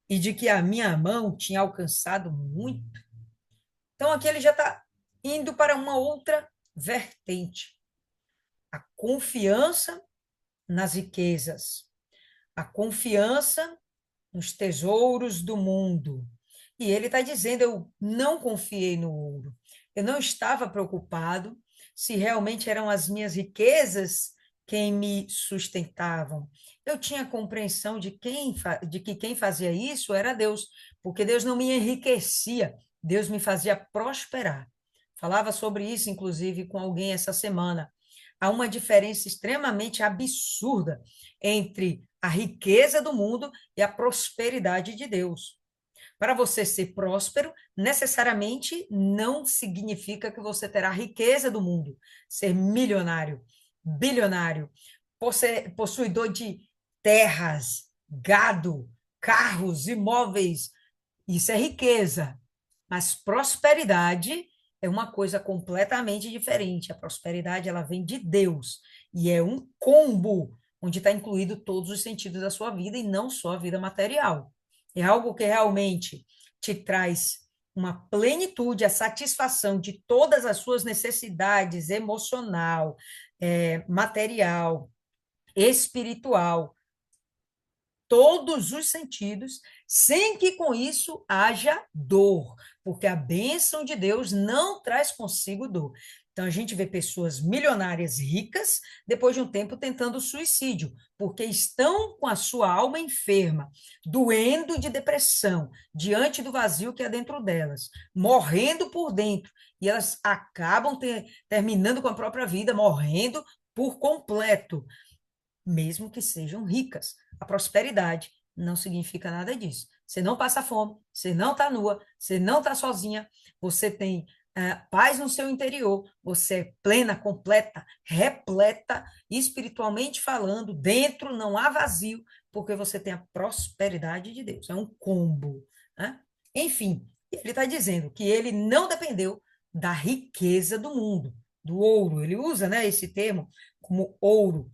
e de que a minha mão tinha alcançado muito. Então, aqui ele já está indo para uma outra vertente. A confiança nas riquezas, a confiança nos tesouros do mundo. E ele está dizendo: eu não confiei no ouro, eu não estava preocupado se realmente eram as minhas riquezas quem me sustentavam. Eu tinha compreensão de que quem fazia isso era Deus, porque Deus não me enriquecia, Deus me fazia prosperar. Falava sobre isso, inclusive, com alguém essa semana. Há uma diferença extremamente absurda entre a riqueza do mundo e a prosperidade de Deus. Para você ser próspero, necessariamente não significa que você terá a riqueza do mundo, ser milionário, bilionário, possuidor de terras, gado, carros, imóveis. Isso é riqueza. Mas prosperidade é uma coisa completamente diferente. A prosperidade, ela vem de Deus e é um combo onde está incluído todos os sentidos da sua vida e não só a vida material. É algo que realmente te traz uma plenitude, a satisfação de todas as suas necessidades emocional, material, espiritual, todos os sentidos, sem que com isso haja dor, porque a bênção de Deus não traz consigo dor. Então, a gente vê pessoas milionárias ricas, depois de um tempo, tentando suicídio, porque estão com a sua alma enferma, doendo de depressão, diante do vazio que há dentro delas, morrendo por dentro, e elas acabam terminando com a própria vida, morrendo por completo, mesmo que sejam ricas. A prosperidade não significa nada disso. Você não passa fome, você não está nua, você não está sozinha, você tem paz no seu interior, você é plena, completa, repleta, espiritualmente falando, dentro não há vazio, porque você tem a prosperidade de Deus. É um combo. Né? Enfim, ele está dizendo que ele não dependeu da riqueza do mundo, do ouro. Ele usa, né, esse termo como ouro.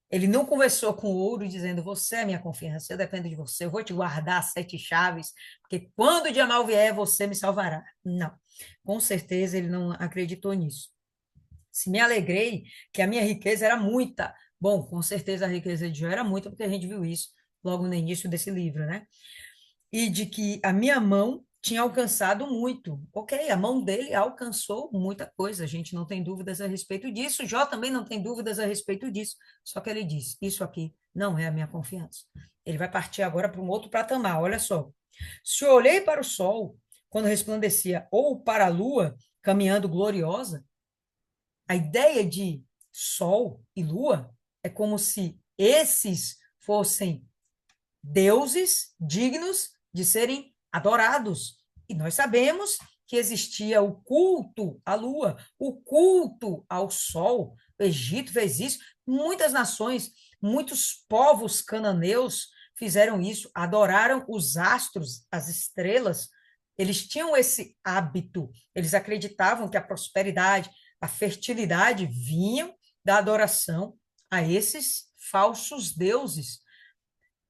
Ele não conversou com o ouro dizendo: você é minha confiança, eu dependo de você, eu vou te guardar as 7 chaves, porque quando o dia mal vier, você me salvará. Não, com certeza ele não acreditou nisso. Se me alegrei que a minha riqueza era muita. Bom, com certeza a riqueza de Jó era muita, porque a gente viu isso logo no início desse livro, né? E de que a minha mão tinha alcançado muito. Ok, a mão dele alcançou muita coisa, a gente não tem dúvidas a respeito disso. Jó também não tem dúvidas a respeito disso. Só que ele diz: isso aqui não é a minha confiança. Ele vai partir agora para um outro patamar. Olha só. Se eu olhei para o sol quando resplandecia, ou para a lua caminhando gloriosa, a ideia de sol e lua é como se esses fossem deuses dignos de serem adorados. E nós sabemos que existia o culto à lua, o culto ao sol. O Egito fez isso, muitas nações, muitos povos cananeus fizeram isso, adoraram os astros, as estrelas. Eles tinham esse hábito, eles acreditavam que a prosperidade, a fertilidade vinham da adoração a esses falsos deuses.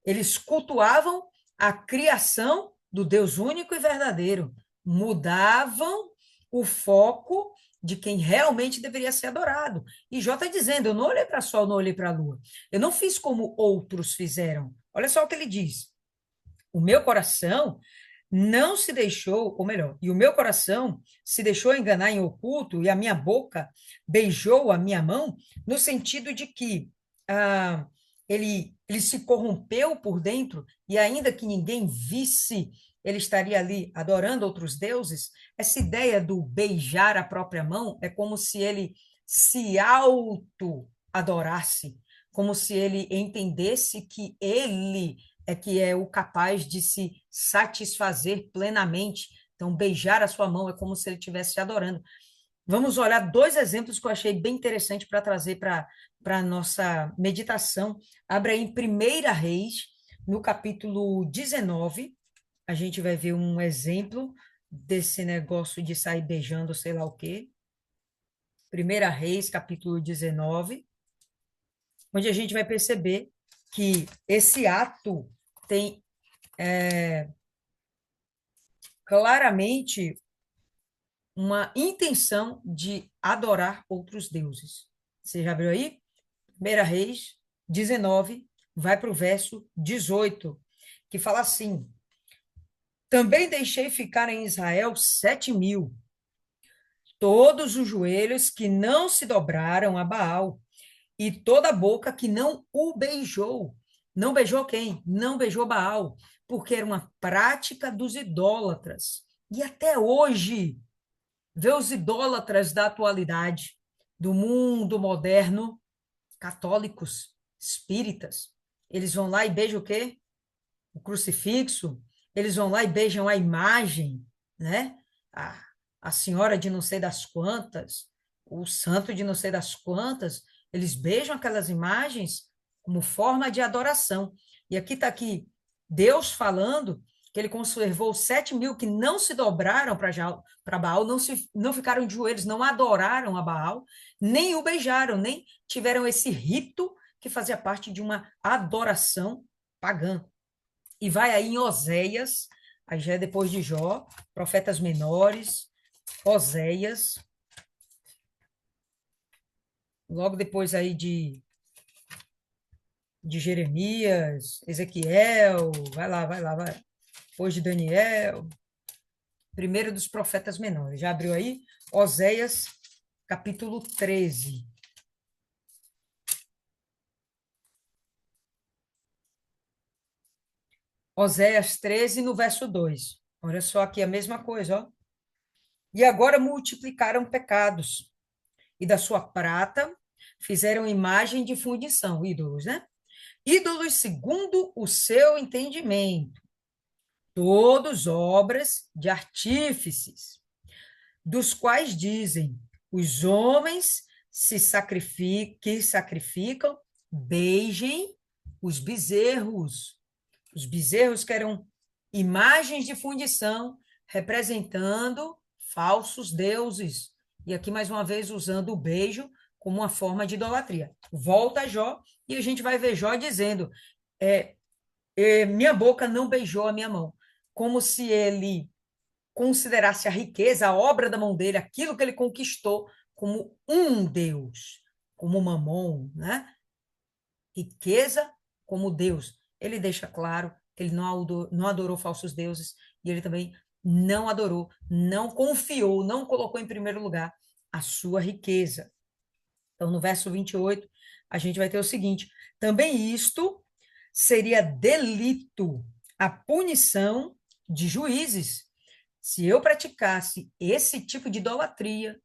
Eles cultuavam a criação do Deus único e verdadeiro, mudavam o foco de quem realmente deveria ser adorado. E Jó está dizendo: eu não olhei para o sol, não olhei para a lua. Eu não fiz como outros fizeram. Olha só o que ele diz: o meu coração não se deixou, ou melhor, e o meu coração se deixou enganar em oculto, e a minha boca beijou a minha mão, no sentido de que ele se corrompeu por dentro, e ainda que ninguém visse, ele estaria ali adorando outros deuses. Essa ideia do beijar a própria mão é como se ele se auto-adorasse, como se ele entendesse que ele é que é o capaz de se satisfazer plenamente. Então, beijar a sua mão é como se ele estivesse adorando. Vamos olhar 2 exemplos que eu achei bem interessante para trazer para a nossa meditação. Abra aí em 1 Reis, no capítulo 19. A gente vai ver um exemplo desse negócio de sair beijando, sei lá o quê. 1 Reis, capítulo 19. onde a gente vai perceber que esse ato tem claramente uma intenção de adorar outros deuses. Você já viu aí? 1 Reis 19, vai para o verso 18, que fala assim: Também deixei ficar em Israel 7.000, todos os joelhos que não se dobraram a Baal, e toda a boca que não o beijou. Não beijou quem? Não beijou Baal, porque era uma prática dos idólatras. E até hoje, vê os idólatras da atualidade, do mundo moderno, católicos, espíritas, eles vão lá e beijam o quê? O crucifixo, eles vão lá e beijam a imagem, né? A, a senhora de não sei das quantas, o santo de não sei das quantas, eles beijam aquelas imagens como forma de adoração. E aqui Deus falando que ele conservou 7.000 que não se dobraram para Baal, não ficaram de joelhos, não adoraram a Baal, nem o beijaram, nem tiveram esse rito que fazia parte de uma adoração pagã. E vai aí em Oséias, aí já é depois de Jó, profetas menores, Oséias, logo depois aí de Jeremias, Ezequiel, vai. Depois de Daniel, primeiro dos profetas menores. Já abriu aí? Oséias, capítulo 13. Oséias 13, no verso 2. Olha só aqui a mesma coisa, ó. E agora multiplicaram pecados, e da sua prata fizeram imagem de fundição, ídolos, né? Ídolos segundo o seu entendimento, todos obras de artífices, dos quais dizem, os homens que sacrificam, beijem os bezerros que eram imagens de fundição, representando falsos deuses. E aqui, mais uma vez, usando o beijo como uma forma de idolatria. Volta a Jó, e a gente vai ver Jó dizendo: minha boca não beijou a minha mão. Como se ele considerasse a riqueza, a obra da mão dele, aquilo que ele conquistou, como um Deus, como Mamon, né? Riqueza como Deus. Ele deixa claro que ele não adorou falsos deuses e ele também não adorou, não confiou, não colocou em primeiro lugar a sua riqueza. Então, no verso 28, a gente vai ter o seguinte: também isto seria delito, a punição de juízes. Se eu praticasse esse tipo de idolatria,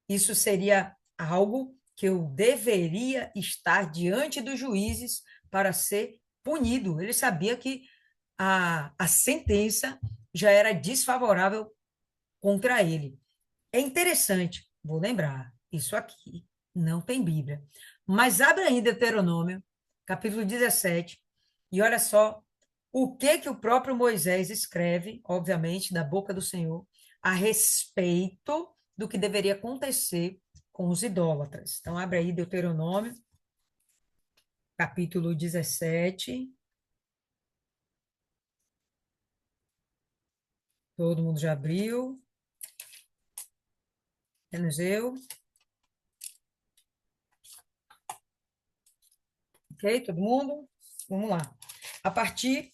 isso seria algo que eu deveria estar diante dos juízes para ser punido. Ele sabia que a sentença já era desfavorável contra ele. É interessante, vou lembrar, isso aqui não tem Bíblia. Mas abre ainda Deuteronômio, capítulo 17, e olha só o que o próprio Moisés escreve, obviamente, da boca do Senhor, a respeito do que deveria acontecer com os idólatras. Então, abre aí Deuteronômio, capítulo 17. Todo mundo já abriu. Menos eu. Ok, todo mundo? Vamos lá. A partir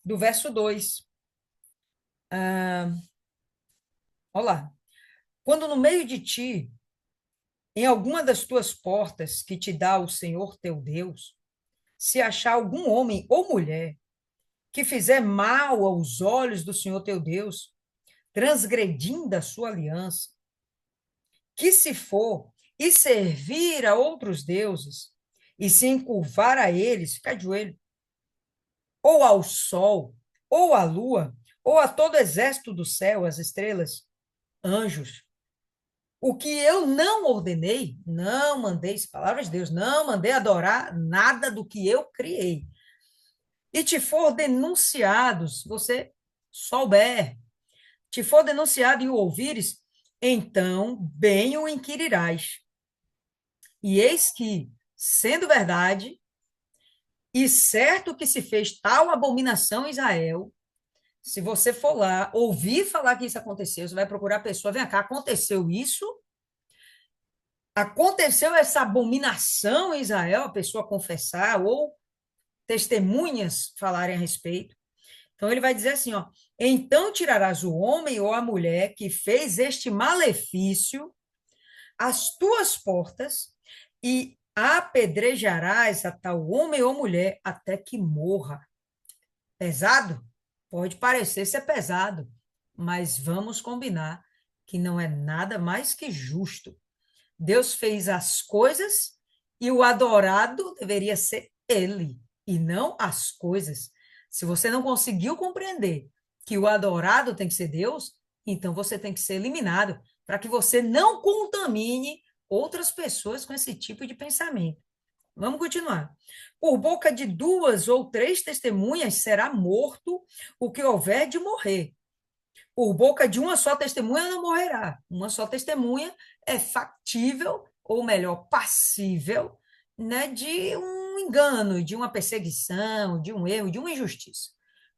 do verso 2. Olha lá. Quando no meio de ti, em alguma das tuas portas que te dá o Senhor teu Deus, se achar algum homem ou mulher que fizer mal aos olhos do Senhor teu Deus, transgredindo a sua aliança, que se for e servir a outros deuses, e se encurvar a eles, ficar de joelho, ou ao sol, ou à lua, ou a todo exército do céu, as estrelas, anjos, o que eu não ordenei, não mandei, palavras de Deus, não mandei adorar nada do que eu criei. E te for denunciado, se você souber, te for denunciado e o ouvires, então bem o inquirirás. E eis que, sendo verdade, e certo que se fez tal abominação em Israel, se você for lá, ouvir falar que isso aconteceu, você vai procurar a pessoa, vem cá, aconteceu isso? Aconteceu essa abominação em Israel, a pessoa confessar, ou testemunhas falarem a respeito. Então ele vai dizer assim, ó, então tirarás o homem ou a mulher que fez este malefício às tuas portas e apedrejarás a tal homem ou mulher até que morra. Pesado? Pode parecer ser pesado, mas vamos combinar que não é nada mais que justo. Deus fez as coisas e o adorado deveria ser ele e não as coisas. Se você não conseguiu compreender que o adorado tem que ser Deus, então você tem que ser eliminado para que você não contamine outras pessoas com esse tipo de pensamento. Vamos continuar. Por boca de duas ou três testemunhas será morto o que houver de morrer. Por boca de uma só testemunha não morrerá. Uma só testemunha é factível, ou melhor, passível, né, de um engano, de uma perseguição, de um erro, de uma injustiça.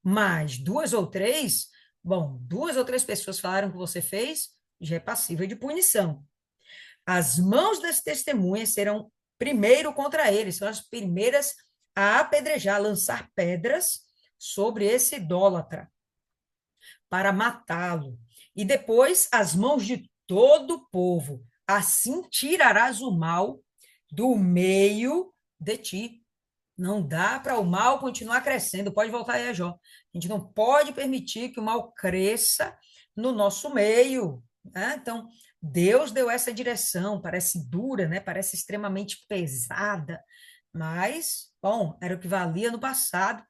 Mas duas ou três, bom, duas ou três pessoas falaram que você fez, já é passível de punição. As mãos das testemunhas serão primeiro contra eles, são as primeiras a apedrejar, lançar pedras sobre esse idólatra para matá-lo. E depois as mãos de todo o povo. Assim tirarás o mal do meio de ti. Não dá para o mal continuar crescendo. Pode voltar aí, Jó. A gente não pode permitir que o mal cresça no nosso meio. Né? Então, Deus deu essa direção. Parece dura, né? Parece extremamente pesada. Mas, bom, era o que valia no passado.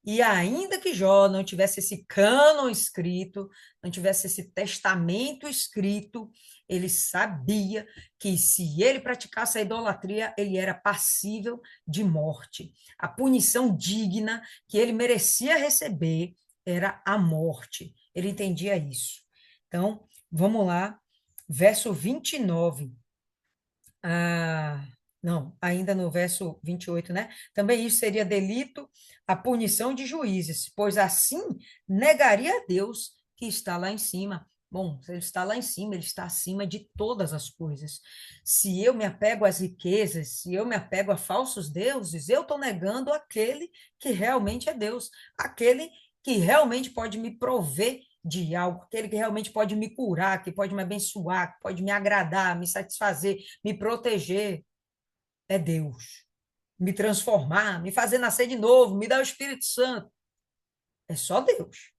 E ainda que Jó não tivesse esse cânon escrito, não tivesse esse testamento escrito, ele sabia que se ele praticasse a idolatria, ele era passível de morte. A punição digna que ele merecia receber era a morte. Ele entendia isso. Então, vamos lá, verso 29. Ah, não, ainda no verso 28, né? Também isso seria delito, a punição de juízes, pois assim negaria a Deus que está lá em cima. Bom, se ele está lá em cima, ele está acima de todas as coisas. Se eu me apego às riquezas, se eu me apego a falsos deuses, eu estou negando aquele que realmente é Deus, aquele que realmente pode me prover de algo, aquele que realmente pode me curar, que pode me abençoar, que pode me agradar, me satisfazer, me proteger, é Deus. Me transformar, me fazer nascer de novo, me dar o Espírito Santo. É só Deus.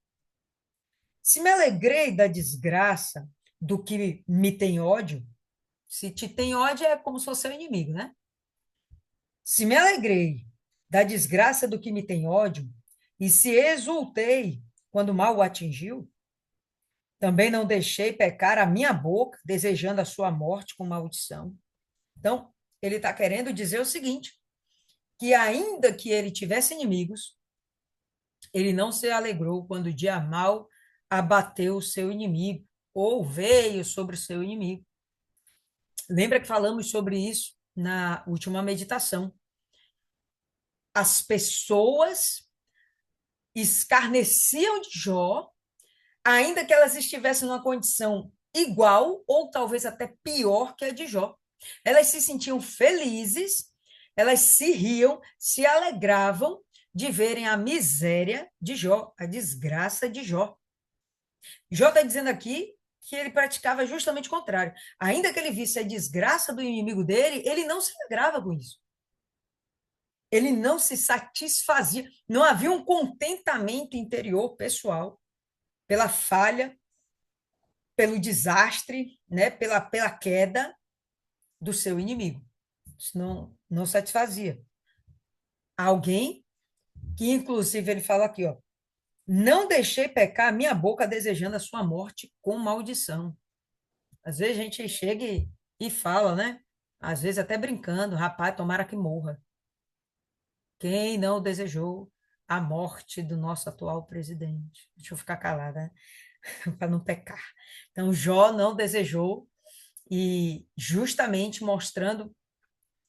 Se me alegrei da desgraça do que me tem ódio, se te tem ódio é como se fosse seu inimigo, né? Se me alegrei da desgraça do que me tem ódio, e se exultei quando o mal o atingiu, também não deixei pecar a minha boca, desejando a sua morte com maldição. Então, ele está querendo dizer o seguinte, que ainda que ele tivesse inimigos, ele não se alegrou quando o dia mal abateu o seu inimigo, ou veio sobre o seu inimigo. Lembra que falamos sobre isso na última meditação. As pessoas escarneciam de Jó, ainda que elas estivessem numa condição igual ou talvez até pior que a de Jó. Elas se sentiam felizes, elas se riam, se alegravam de verem a miséria de Jó, a desgraça de Jó. Jó está dizendo aqui que ele praticava justamente o contrário. Ainda que ele visse a desgraça do inimigo dele, ele não se alegrava com isso. Ele não se satisfazia, não havia um contentamento interior pessoal pela falha, pelo desastre, né, pela queda do seu inimigo. Isso não satisfazia. Alguém que, inclusive, ele fala aqui, ó, não deixei pecar a minha boca desejando a sua morte com maldição. Às vezes a gente chega e fala, né? Às vezes até brincando, rapaz, tomara que morra. Quem não desejou a morte do nosso atual presidente? Deixa eu ficar calada, né? Para não pecar. Então, Jó não desejou, e justamente mostrando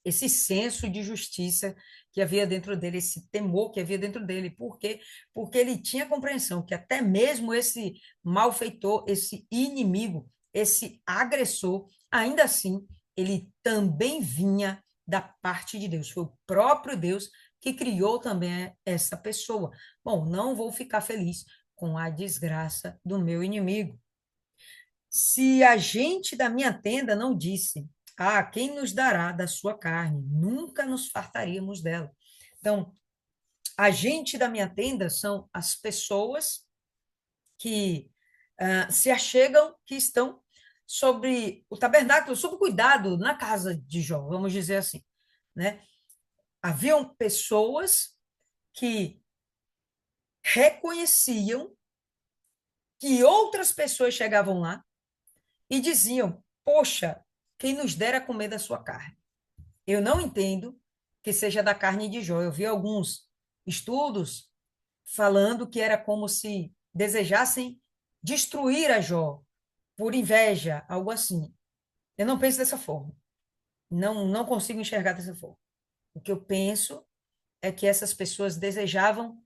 esse senso de justiça que havia dentro dele, esse temor que havia dentro dele. Por quê? Porque ele tinha compreensão que até mesmo esse malfeitor, esse inimigo, esse agressor, ainda assim, ele também vinha da parte de Deus. Foi o próprio Deus que criou também essa pessoa. Bom, não vou ficar feliz com a desgraça do meu inimigo. Se a gente da minha tenda não disse, quem nos dará da sua carne? Nunca nos fartaríamos dela. Então, a gente da minha tenda são as pessoas que se achegam, que estão sobre o tabernáculo, sob cuidado na casa de Jó, vamos dizer assim, né? Haviam pessoas que reconheciam que outras pessoas chegavam lá e diziam: Poxa, quem nos dera comer da sua carne. Eu não entendo que seja da carne de Jó. Eu vi alguns estudos falando que era como se desejassem destruir a Jó por inveja, algo assim. Eu não penso dessa forma. Não consigo enxergar dessa forma. O que eu penso é que essas pessoas desejavam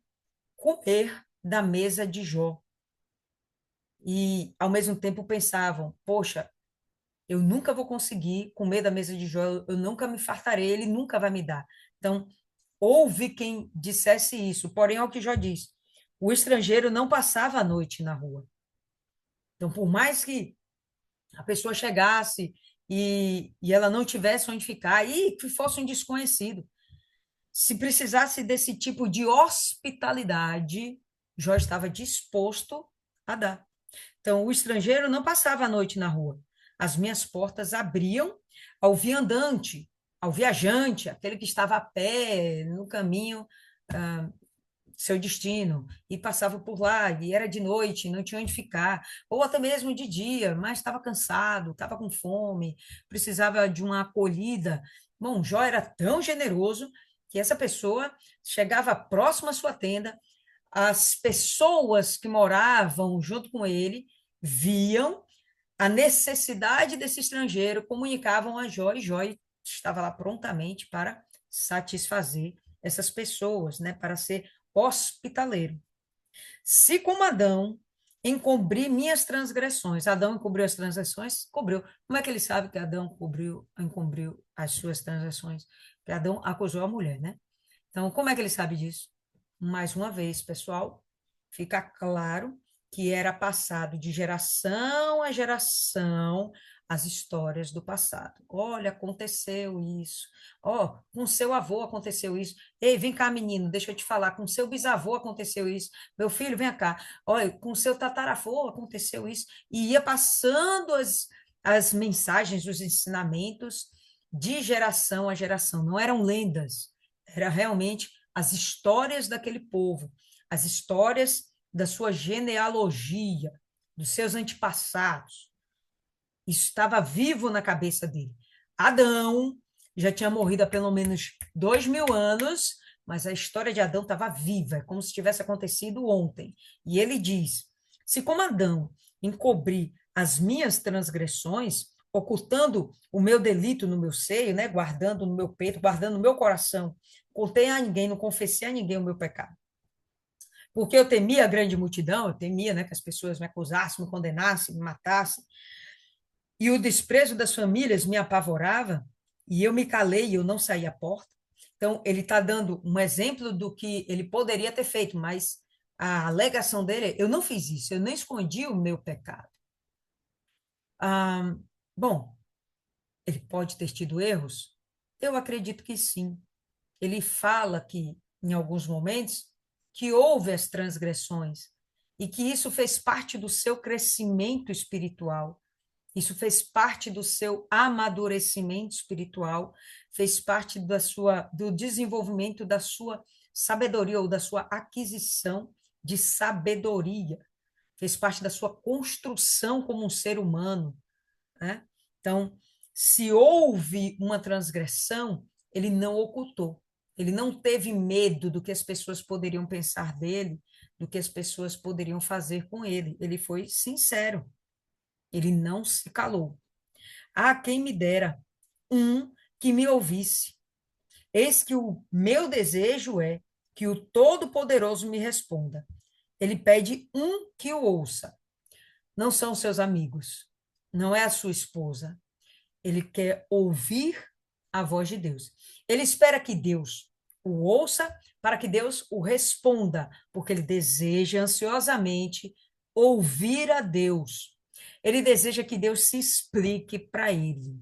comer da mesa de Jó. E, ao mesmo tempo, pensavam: Poxa, eu nunca vou conseguir comer da mesa de Jó, eu nunca me fartarei, ele nunca vai me dar. Então, houve quem dissesse isso, porém, é o que Jó diz: o estrangeiro não passava a noite na rua. Então, por mais que a pessoa chegasse e ela não tivesse onde ficar, e que fosse um desconhecido, se precisasse desse tipo de hospitalidade, Jó estava disposto a dar. Então, o estrangeiro não passava a noite na rua. As minhas portas abriam ao viandante, ao viajante, aquele que estava a pé no caminho seu destino e passava por lá e era de noite, não tinha onde ficar, ou até mesmo de dia, mas estava cansado, estava com fome, precisava de uma acolhida. Bom, Jó era tão generoso que essa pessoa chegava próximo à sua tenda, as pessoas que moravam junto com ele viam a necessidade desse estrangeiro, comunicavam a Jó, e Jó estava lá prontamente para satisfazer essas pessoas, né, para ser hospitaleiro. Se como Adão encobri minhas transgressões, Adão encobriu as transgressões? Cobriu. Como é que ele sabe que Adão encobriu as suas transgressões? Que Adão acusou a mulher, né? Então, como é que ele sabe disso? Mais uma vez, pessoal, fica claro que era passado de geração a geração as histórias do passado. Olha, aconteceu isso. Ó, com seu avô aconteceu isso. Ei, vem cá, menino, deixa eu te falar. Com seu bisavô aconteceu isso. Meu filho, vem cá. Olha, com seu tataravô aconteceu isso. E ia passando as mensagens, os ensinamentos de geração a geração. Não eram lendas, era realmente as histórias daquele povo, as histórias da sua genealogia, dos seus antepassados. Isso estava vivo na cabeça dele. Adão já tinha morrido há pelo menos 2.000 anos, mas a história de Adão estava viva, como se tivesse acontecido ontem. E ele diz: se como Adão encobri as minhas transgressões, ocultando o meu delito no meu seio, né, guardando no meu peito, guardando no meu coração, contei a ninguém, não confessei a ninguém o meu pecado. Porque eu temia a grande multidão, eu temia, né, que as pessoas me acusassem, me condenassem, me matassem, e o desprezo das famílias me apavorava, e eu me calei e eu não saí à porta. Então, ele está dando um exemplo do que ele poderia ter feito, mas a alegação dele é: eu não fiz isso, eu nem escondi o meu pecado. Ah, bom, ele pode ter tido erros? Eu acredito que sim. Ele fala que, em alguns momentos, que houve as transgressões e que isso fez parte do seu crescimento espiritual. Isso fez parte do seu amadurecimento espiritual, fez parte do desenvolvimento da sua sabedoria ou da sua aquisição de sabedoria, fez parte da sua construção como um ser humano, né? Então, se houve uma transgressão, ele não ocultou, ele não teve medo do que as pessoas poderiam pensar dele, do que as pessoas poderiam fazer com ele. Ele foi sincero, ele não se calou. Quem me dera um que me ouvisse. Eis que o meu desejo é que o Todo-Poderoso me responda. Ele pede um que o ouça. Não são seus amigos, não é a sua esposa. Ele quer ouvir a voz de Deus. Ele espera que Deus o ouça para que Deus o responda, porque ele deseja ansiosamente ouvir a Deus. Ele deseja que Deus se explique para ele.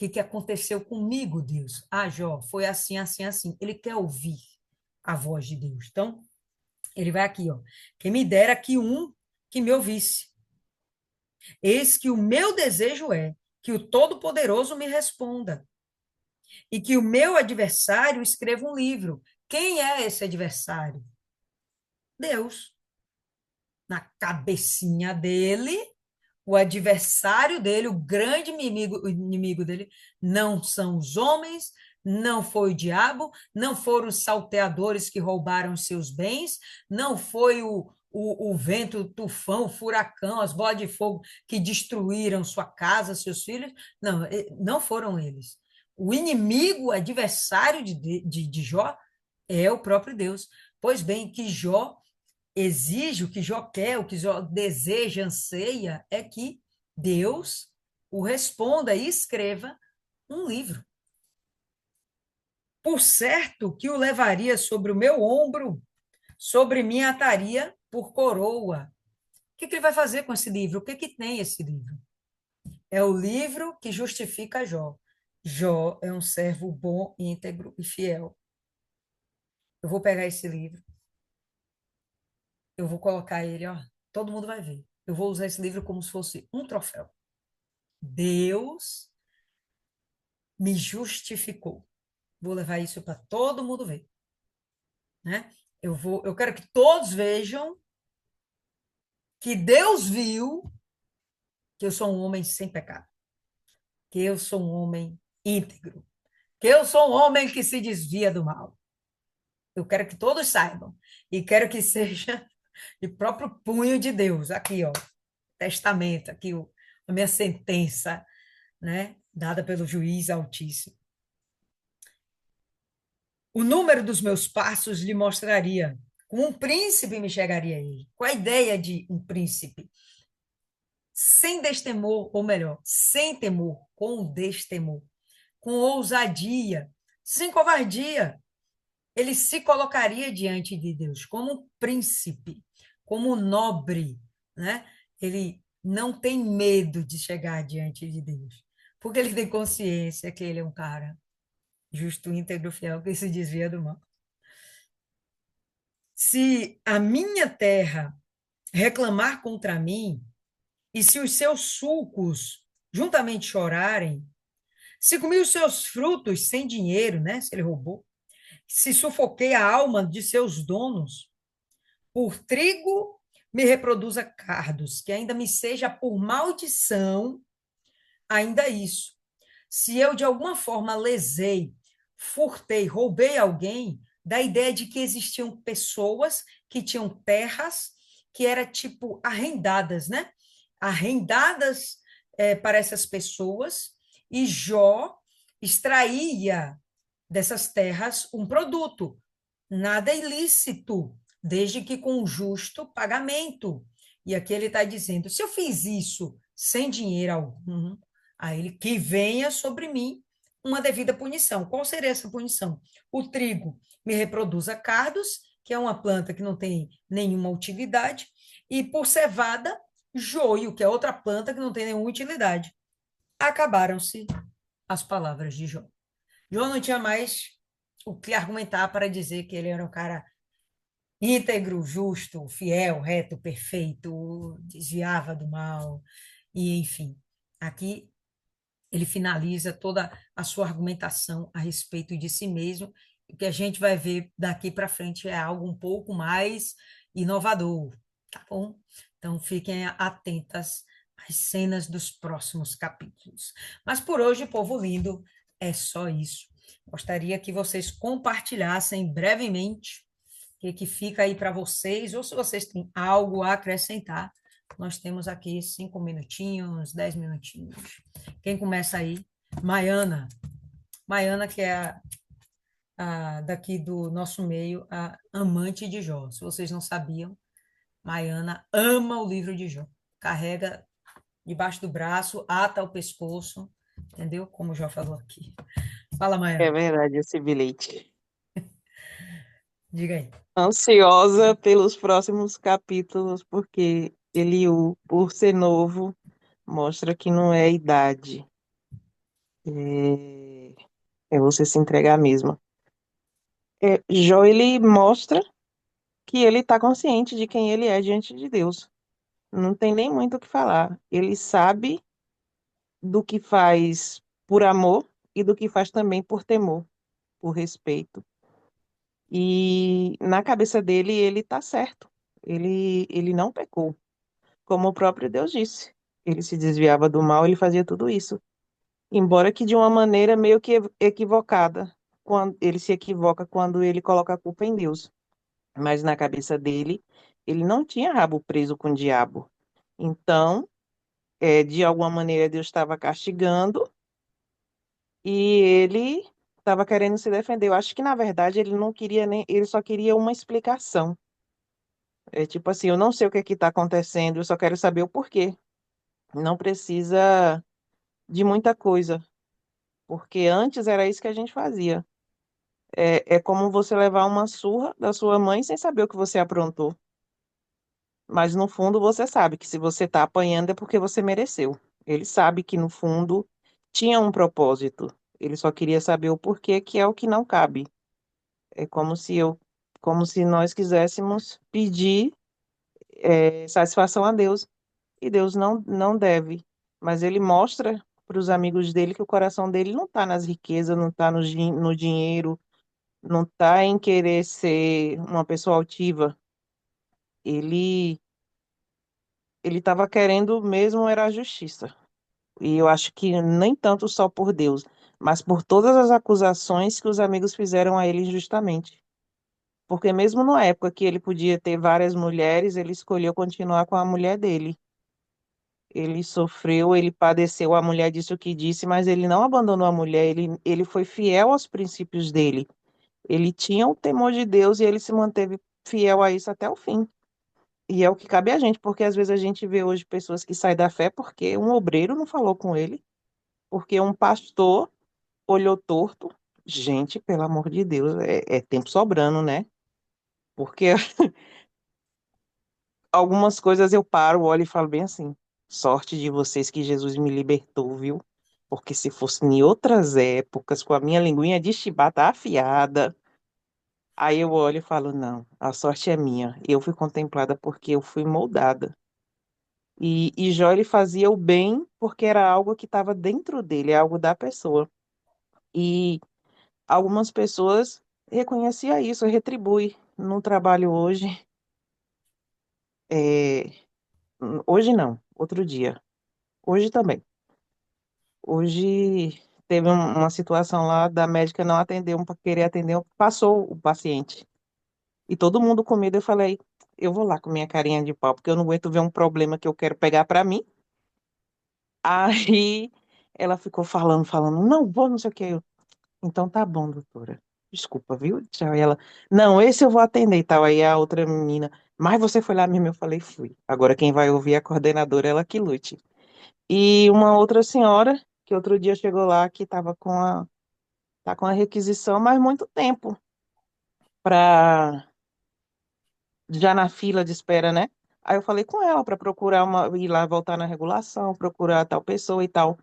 O que aconteceu comigo, Deus? Ah, Jó, foi assim, assim, assim. Ele quer ouvir a voz de Deus. Então, ele vai aqui, ó. Quem me dera que um que me ouvisse. Eis que o meu desejo é que o Todo-Poderoso me responda e que o meu adversário escreva um livro. Quem é esse adversário? Deus. Na cabecinha dele, o adversário dele, o grande inimigo dele, não são os homens, não foi o diabo, não foram os salteadores que roubaram seus bens, não foi o vento, o tufão, o furacão, as bolas de fogo que destruíram sua casa, seus filhos. Não, não foram eles. O inimigo, o adversário de Jó é o próprio Deus. Pois bem, que Jó exige, o que Jó quer, o que Jó deseja, anseia, é que Deus o responda e escreva um livro. Por certo que o levaria sobre o meu ombro, sobre mim ataria por coroa. O que ele vai fazer com esse livro? O que tem esse livro? É o livro que justifica Jó. Jó é um servo bom, íntegro e fiel. Eu vou pegar esse livro, eu vou colocar ele, ó, todo mundo vai ver. Eu vou usar esse livro como se fosse um troféu. Deus me justificou. Vou levar isso para todo mundo ver, né? Eu quero que todos vejam que Deus viu que eu sou um homem sem pecado, que eu sou um homem íntegro, que eu sou um homem que se desvia do mal. Eu quero que todos saibam e quero que seja de próprio punho de Deus, aqui, ó, testamento, aqui a minha sentença, né, dada pelo juiz altíssimo. O número dos meus passos lhe mostraria. Como um príncipe me chegaria a ele. Qual a ideia de um príncipe? Sem destemor, ou melhor, sem temor, com destemor, com ousadia, sem covardia. Ele se colocaria diante de Deus como um príncipe, como um nobre, né? Ele não tem medo de chegar diante de Deus, porque ele tem consciência que ele é um cara justo, íntegro, fiel, que se desvia do mal. Se a minha terra reclamar contra mim, e se os seus sulcos juntamente chorarem, se comi os seus frutos sem dinheiro, né? Se ele roubou, se sufoquei a alma de seus donos, por trigo me reproduza cardos, que ainda me seja por maldição, ainda isso. Se eu de alguma forma lesei, furtei, roubei alguém, da ideia de que existiam pessoas que tinham terras que eram tipo arrendadas, né? Arrendadas para essas pessoas, e Jó extraía dessas terras um produto, nada ilícito, desde que com justo pagamento. E aqui ele está dizendo: se eu fiz isso sem dinheiro algum, a ele que venha sobre mim uma devida punição. Qual seria essa punição? O trigo me reproduza cardos, que é uma planta que não tem nenhuma utilidade, e por cevada, joio, que é outra planta que não tem nenhuma utilidade. Acabaram-se as palavras de Jó. Jó não tinha mais o que argumentar para dizer que ele era um cara íntegro, justo, fiel, reto, perfeito, desviava do mal, e enfim. Aqui ele finaliza toda a sua argumentação a respeito de si mesmo. O que a gente vai ver daqui para frente é algo um pouco mais inovador, tá bom? Então fiquem atentas às cenas dos próximos capítulos. Mas por hoje, povo lindo, é só isso. Gostaria que vocês compartilhassem brevemente o que fica aí para vocês, ou se vocês têm algo a acrescentar. Nós temos aqui 5 minutinhos, 10 minutinhos. Quem começa aí? Maiana. Maiana, que é daqui do nosso meio, a amante de Jó. Se vocês não sabiam, Maiana ama o livro de Jó. Carrega debaixo do braço, ata o pescoço, entendeu? Como o Jó falou aqui. Fala, É Maiana. verdade esse bilhete. Diga aí. Ansiosa pelos próximos capítulos, porque Eliú, por ser novo, mostra que não é idade. É, é você se entregar mesmo. Jó, ele mostra que ele está consciente de quem ele é diante de Deus. Não tem nem muito o que falar. Ele sabe do que faz por amor e do que faz também por temor, por respeito. E na cabeça dele, ele está certo. Ele não pecou, como o próprio Deus disse. Ele se desviava do mal, ele fazia tudo isso. Embora que de uma maneira meio que equivocada. Quando ele se equivoca quando ele coloca a culpa em Deus. Mas na cabeça dele, ele não tinha rabo preso com o diabo. Então, de alguma maneira, Deus estava castigando e ele estava querendo se defender. Eu acho que, na verdade, ele não queria nem, ele só queria uma explicação. É tipo assim, eu não sei o que está acontecendo, eu só quero saber o porquê. Não precisa de muita coisa, porque antes era isso que a gente fazia. É como você levar uma surra da sua mãe sem saber o que você aprontou. Mas no fundo você sabe que se você está apanhando é porque você mereceu. Ele sabe que no fundo tinha um propósito. Ele só queria saber o porquê, que é o que não cabe. É como se nós quiséssemos pedir satisfação a Deus e Deus não deve. Mas ele mostra para os amigos dele que o coração dele não está nas riquezas, não está no dinheiro, não está em querer ser uma pessoa altiva. Ele ele estava querendo mesmo era a justiça. E eu acho que nem tanto só por Deus, mas por todas as acusações que os amigos fizeram a ele injustamente. Porque mesmo na época que ele podia ter várias mulheres, ele escolheu continuar com a mulher dele. Ele sofreu, ele padeceu, a mulher disse o que disse, mas ele não abandonou a mulher, ele foi fiel aos princípios dele. Ele tinha o temor de Deus e ele se manteve fiel a isso até o fim. E é o que cabe a gente, porque às vezes a gente vê hoje pessoas que saem da fé porque um obreiro não falou com ele, porque um pastor olhou torto. Gente, pelo amor de Deus, é tempo sobrando, né? Porque algumas coisas eu paro, olho e falo bem assim: sorte de vocês que Jesus me libertou, viu? Porque se fosse em outras épocas, com a minha linguinha de chibata afiada, aí eu olho e falo: não, a sorte é minha. Eu fui contemplada porque eu fui moldada. E Jó ele fazia o bem porque era algo que estava dentro dele, é algo da pessoa. E algumas pessoas reconheciam isso, retribui no trabalho hoje. é, Hoje não, outro dia. Hoje também. Hoje teve uma situação lá da médica não atender para querer atender, passou o paciente. E todo mundo com medo, eu falei, eu vou lá com minha carinha de pau, porque eu não aguento ver um problema que eu quero pegar para mim. Aí ela ficou falando, não vou, não sei o quê. Então tá bom, doutora. Desculpa, viu? Tchau. E ela, não, esse eu vou atender e tal. Aí a outra menina, mas você foi lá mesmo? Eu falei, fui. Agora quem vai ouvir é a coordenadora, ela que lute. E uma outra senhora, que outro dia chegou lá, que estava tá com a requisição, mas muito tempo para já na fila de espera, né? Aí eu falei com ela para procurar ir lá voltar na regulação, procurar tal pessoa e tal,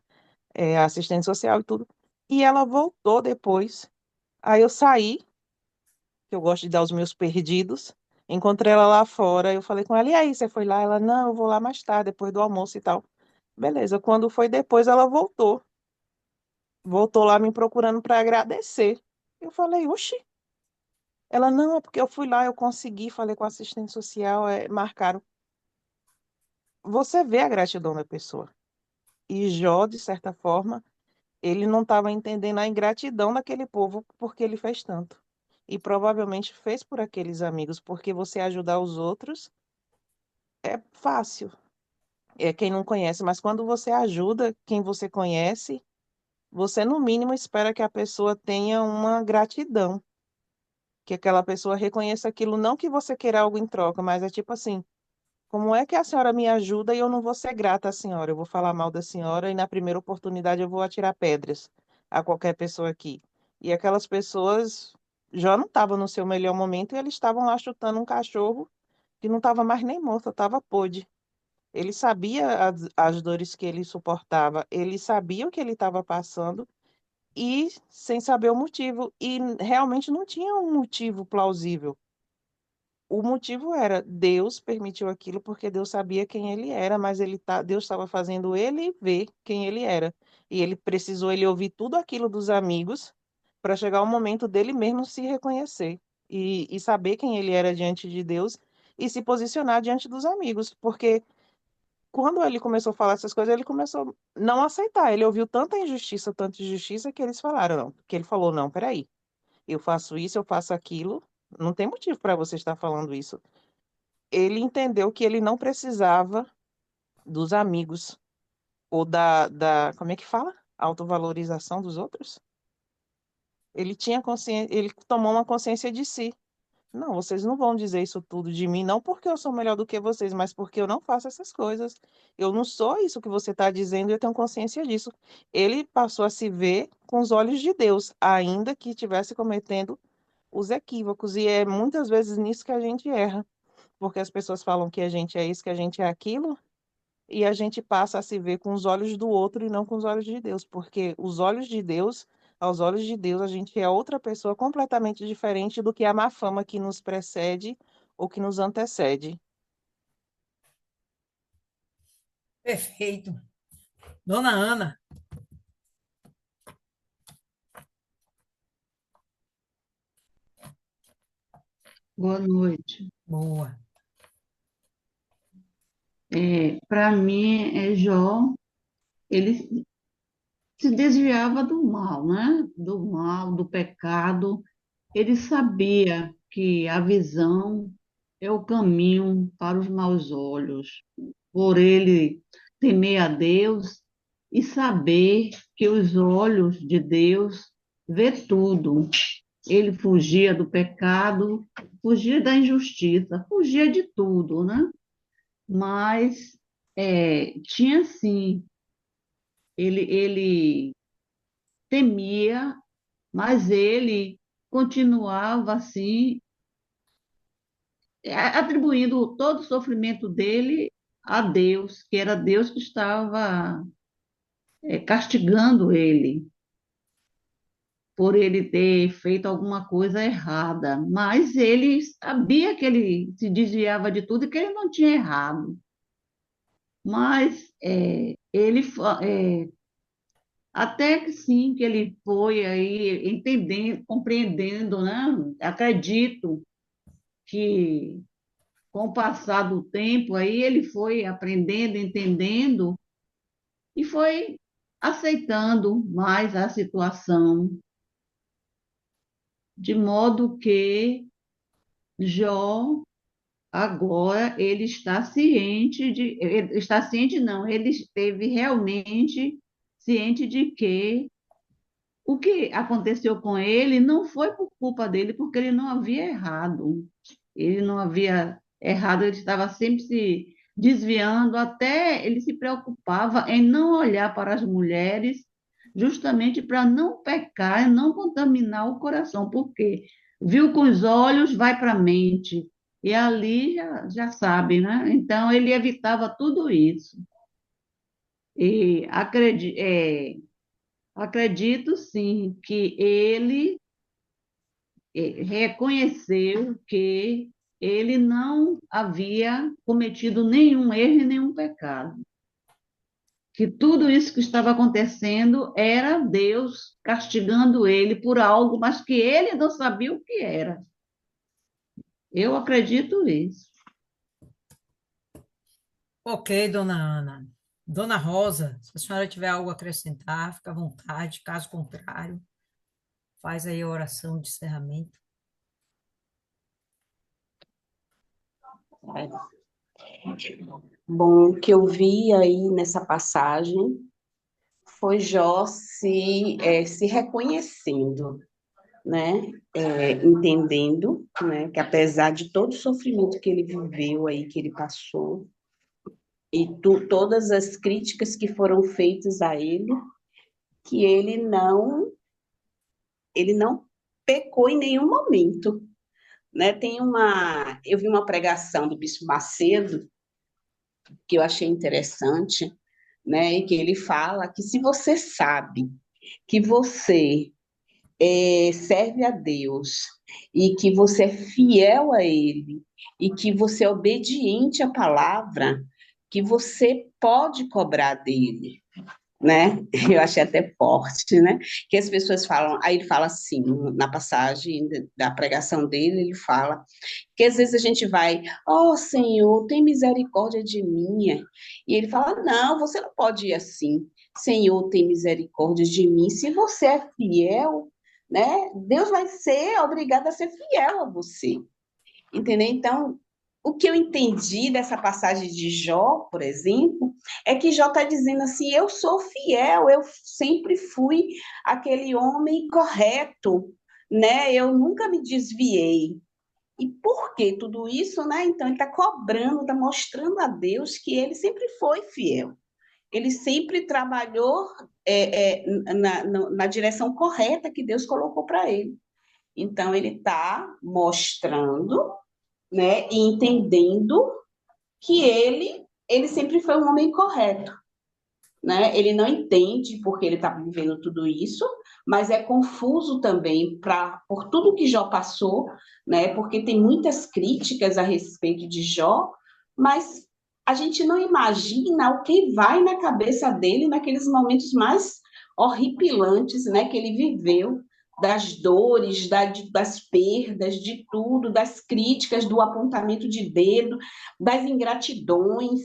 assistente social e tudo. E ela voltou depois. Aí eu saí, que eu gosto de dar os meus perdidos. Encontrei ela lá fora, eu falei com ela, e aí, você foi lá? Ela, não, eu vou lá mais tarde, depois do almoço e tal. Beleza, quando foi depois, ela voltou. Voltou lá me procurando para agradecer. Eu falei, oxi. Ela, não, é porque eu fui lá, eu consegui, falei com a assistente social, marcaram. Você vê a gratidão da pessoa. E Jó, de certa forma, ele não estava entendendo a ingratidão daquele povo porque ele fez tanto. E provavelmente fez por aqueles amigos, porque você ajudar os outros é fácil. É quem não conhece, mas quando você ajuda quem você conhece, você no mínimo espera que a pessoa tenha uma gratidão, que aquela pessoa reconheça aquilo, não que você queira algo em troca, mas é tipo assim, como é que a senhora me ajuda e eu não vou ser grata à senhora? Eu vou falar mal da senhora e na primeira oportunidade eu vou atirar pedras a qualquer pessoa aqui. E aquelas pessoas já não estavam no seu melhor momento e eles estavam lá chutando um cachorro que não estava mais nem morto, estava podre. Ele sabia as dores que ele suportava, ele sabia o que ele estava passando e sem saber o motivo. E realmente não tinha um motivo plausível. O motivo era Deus permitiu aquilo porque Deus sabia quem ele era, mas Deus estava fazendo ele ver quem ele era. E ele ouvir tudo aquilo dos amigos para chegar o momento dele mesmo se reconhecer e saber quem ele era diante de Deus e se posicionar diante dos amigos, porque quando ele começou a falar essas coisas, ele começou a não aceitar. Ele ouviu tanta injustiça que eles falaram, não, que ele falou, não, peraí, eu faço isso, eu faço aquilo, não tem motivo para você estar falando isso. Ele entendeu que ele não precisava dos amigos ou como é que fala? Autovalorização dos outros. Ele tinha consciência, ele tomou uma consciência de si. Não, vocês não vão dizer isso tudo de mim, não porque eu sou melhor do que vocês, mas porque eu não faço essas coisas. Eu não sou isso que você está dizendo e eu tenho consciência disso. Ele passou a se ver com os olhos de Deus, ainda que estivesse cometendo os equívocos. E é muitas vezes nisso que a gente erra, porque as pessoas falam que a gente é isso, que a gente é aquilo, e a gente passa a se ver com os olhos do outro e não com os olhos de Deus, porque aos olhos de Deus, a gente é outra pessoa completamente diferente do que a má fama que nos precede ou que nos antecede. Perfeito. Dona Ana, Boa noite. boa. Para mim, Jó, ele se desviava do mal, né? Do mal, do pecado. Ele sabia que a visão é o caminho para os maus olhos. Por ele temer a Deus e saber que os olhos de Deus vê tudo. Ele fugia do pecado, fugia da injustiça, fugia de tudo, né? Mas tinha sim, ele temia, mas ele continuava assim, atribuindo todo o sofrimento dele a Deus, que era Deus que estava castigando ele por ele ter feito alguma coisa errada, mas ele sabia que ele se desviava de tudo e que ele não tinha errado. Mas até que sim, que ele foi aí entendendo, compreendendo, né? Acredito que com o passar do tempo aí ele foi aprendendo, entendendo e foi aceitando mais a situação, de modo que Jó agora ele está ciente ele está ciente não, ele esteve realmente ciente de que o que aconteceu com ele não foi por culpa dele, porque ele não havia errado. Ele não havia errado, ele estava sempre se desviando, até ele se preocupava em não olhar para as mulheres, justamente para não pecar, não contaminar o coração, porque viu com os olhos, vai para a mente, e ali já sabe, né? Então ele evitava tudo isso. E acredito sim que ele reconheceu que ele não havia cometido nenhum erro e nenhum pecado. Que tudo isso que estava acontecendo era Deus castigando ele por algo, mas que ele não sabia o que era. Eu acredito nisso. Ok, dona Ana. Dona Rosa, se a senhora tiver algo a acrescentar, fica à vontade. Caso contrário, faz aí a oração de encerramento. Bom, o que eu vi aí nessa passagem foi Jó se reconhecendo, né? Entendendo, né? Que apesar de todo o sofrimento que ele viveu aí, que ele passou, e todas as críticas que foram feitas a ele, que ele não pecou em nenhum momento, né? Eu vi uma pregação do Bispo Macedo que eu achei interessante, né? E que ele fala que se você sabe que você serve a Deus e que você é fiel a Ele e que você é obediente à palavra, que você pode cobrar dele, né? Eu achei até forte, né? Que as pessoas falam, aí ele fala assim, na passagem da pregação dele, ele fala que às vezes a gente vai, ó Senhor, tem misericórdia de mim. E ele fala, não, você não pode ir assim. Senhor, tem misericórdia de mim. Se você é fiel, né? Deus vai ser obrigado a ser fiel a você. Entendeu? Então, o que eu entendi dessa passagem de Jó, por exemplo, é que Jó está dizendo assim: eu sou fiel, eu sempre fui aquele homem correto, né? Eu nunca me desviei. E por que tudo isso, né? Então, ele está cobrando, está mostrando a Deus que ele sempre foi fiel. Ele sempre trabalhou na direção correta que Deus colocou para ele. Então, ele está mostrando, né, e entendendo que ele sempre foi um homem correto, né? Ele não entende porque ele está vivendo tudo isso, mas é confuso também por tudo que Jó passou, né? Porque tem muitas críticas a respeito de Jó, mas a gente não imagina o que vai na cabeça dele naqueles momentos mais horripilantes, né? Que ele viveu, das dores, das perdas, de tudo, das críticas, do apontamento de dedo, das ingratidões.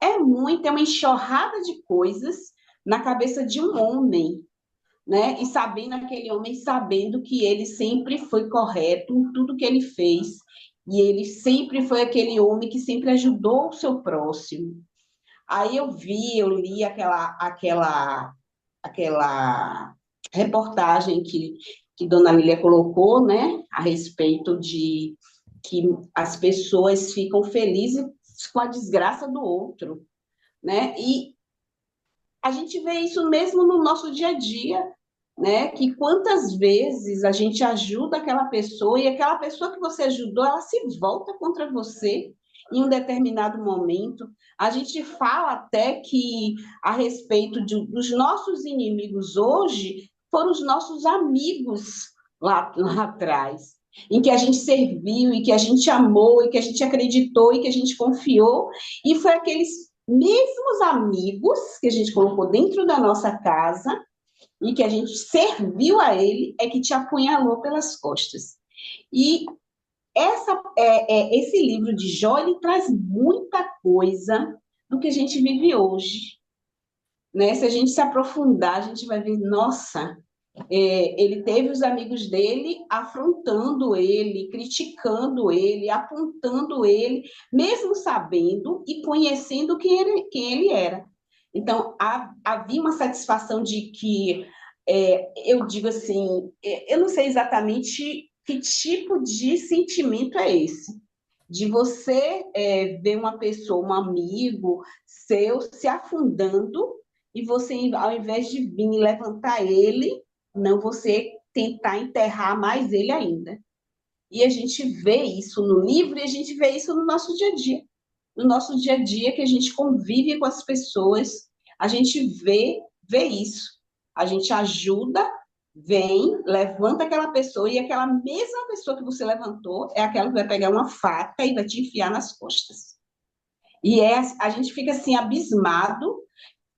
É uma enxurrada de coisas na cabeça de um homem, né? E sabendo aquele homem, sabendo que ele sempre foi correto em tudo que ele fez, e ele sempre foi aquele homem que sempre ajudou o seu próximo. Aí eu li aquela reportagem que Dona Lília colocou, né? A respeito de que as pessoas ficam felizes com a desgraça do outro, né? E a gente vê isso mesmo no nosso dia a dia, né? Que quantas vezes a gente ajuda aquela pessoa e aquela pessoa que você ajudou, ela se volta contra você em um determinado momento. A gente fala até que a respeito dos nossos inimigos hoje foram os nossos amigos lá atrás, em que a gente serviu, e que a gente amou, e que a gente acreditou, e que a gente confiou, e foi aqueles mesmos amigos que a gente colocou dentro da nossa casa e que a gente serviu a ele, é que te apunhalou pelas costas. E esse livro de Jó, ele traz muita coisa do que a gente vive hoje, né? Se a gente se aprofundar, a gente vai ver, nossa, ele teve os amigos dele afrontando ele, criticando ele, apontando ele, mesmo sabendo e conhecendo quem ele era. Então, havia uma satisfação de que, eu digo assim, eu não sei exatamente que tipo de sentimento é esse, de você ver uma pessoa, um amigo seu se afundando e você, ao invés de vir levantar ele, não você tentar enterrar mais ele ainda. E a gente vê isso no livro e a gente vê isso no nosso dia a dia. No nosso dia a dia, que a gente convive com as pessoas, a gente vê isso. A gente ajuda, vem, levanta aquela pessoa, e aquela mesma pessoa que você levantou é aquela que vai pegar uma faca e vai te enfiar nas costas. E a gente fica assim, abismado.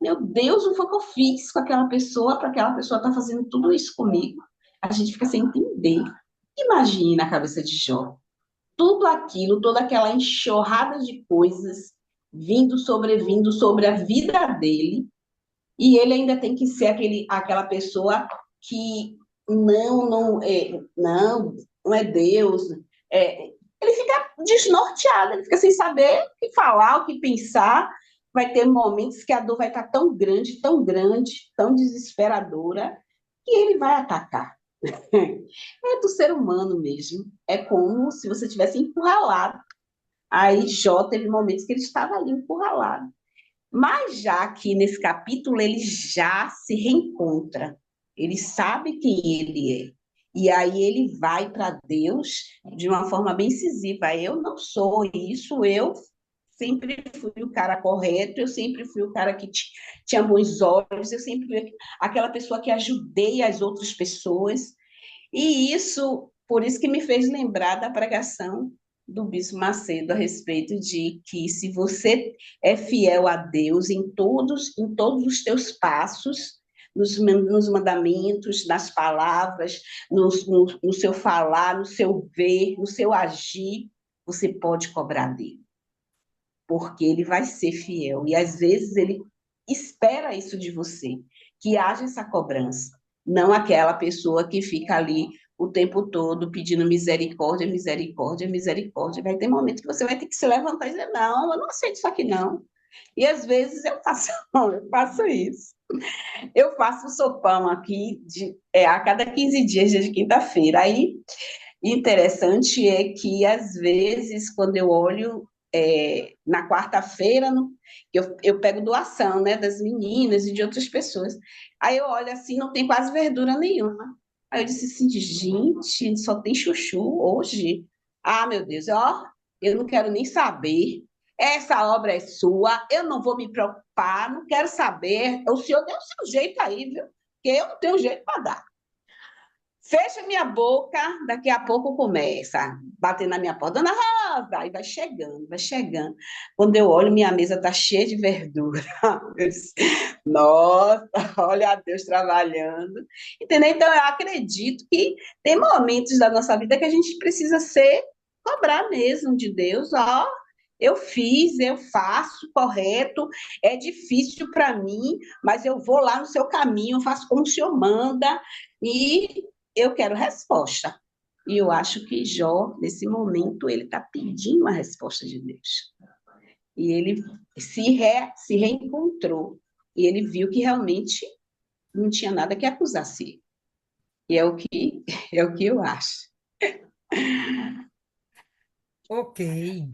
Meu Deus, o que foi que eu fiz com aquela pessoa para aquela pessoa estar fazendo tudo isso comigo? A gente fica sem entender. Imagine na cabeça de Jó. Tudo aquilo, toda aquela enxurrada de coisas sobrevindo sobre a vida dele, e ele ainda tem que ser aquela pessoa que não é Deus. Ele fica desnorteado, ele fica sem saber o que falar, o que pensar, vai ter momentos que a dor vai estar tão grande, tão desesperadora, que ele vai atacar. É do ser humano mesmo. É como se você tivesse encurralado. Aí Jó teve momentos que ele estava ali encurralado. Mas já aqui nesse capítulo, ele já se reencontra. Ele sabe quem ele é. E aí ele vai para Deus de uma forma bem incisiva. Eu não sou isso, eu sempre fui o cara correto, eu sempre fui o cara que tinha bons olhos, eu sempre fui aquela pessoa que ajudei as outras pessoas. E isso, por isso que me fez lembrar da pregação do Bispo Macedo a respeito de que se você é fiel a Deus em todos os teus passos, nos mandamentos, nas palavras, no seu falar, no seu ver, no seu agir, você pode cobrar dele, porque ele vai ser fiel. E às vezes ele espera isso de você, que haja essa cobrança, não aquela pessoa que fica ali o tempo todo pedindo misericórdia, misericórdia, misericórdia. Vai ter momento que você vai ter que se levantar e dizer, não, eu não aceito isso aqui não. E às vezes eu faço, eu faço isso. Eu faço um sopão aqui a cada 15 dias, dia de quinta-feira. Aí, interessante é que, às vezes, quando eu olho na quarta-feira, eu pego doação, né, das meninas e de outras pessoas. Aí eu olho assim, não tem quase verdura nenhuma. Aí eu disse assim, gente, só tem chuchu hoje. Ah, meu Deus, ó, eu não quero nem saber. Essa obra é sua, eu não vou me preocupar, não quero saber. O senhor deu o seu jeito aí, viu? Porque eu não tenho jeito para dar. Fecha minha boca, daqui a pouco começa. Bater na minha porta, Dona Rosa, aí vai chegando, vai chegando. Quando eu olho, minha mesa está cheia de verdura. Eu disse, nossa, olha a Deus trabalhando. Entendeu? Então, eu acredito que tem momentos da nossa vida que a gente precisa cobrar mesmo de Deus, ó. Eu fiz, eu faço correto, é difícil para mim, mas eu vou lá no seu caminho, faço como o senhor manda, e eu quero resposta. E eu acho que Jó, nesse momento, ele está pedindo a resposta de Deus. E ele se reencontrou. E ele viu que realmente não tinha nada que acusasse. E é o que eu acho. Ok.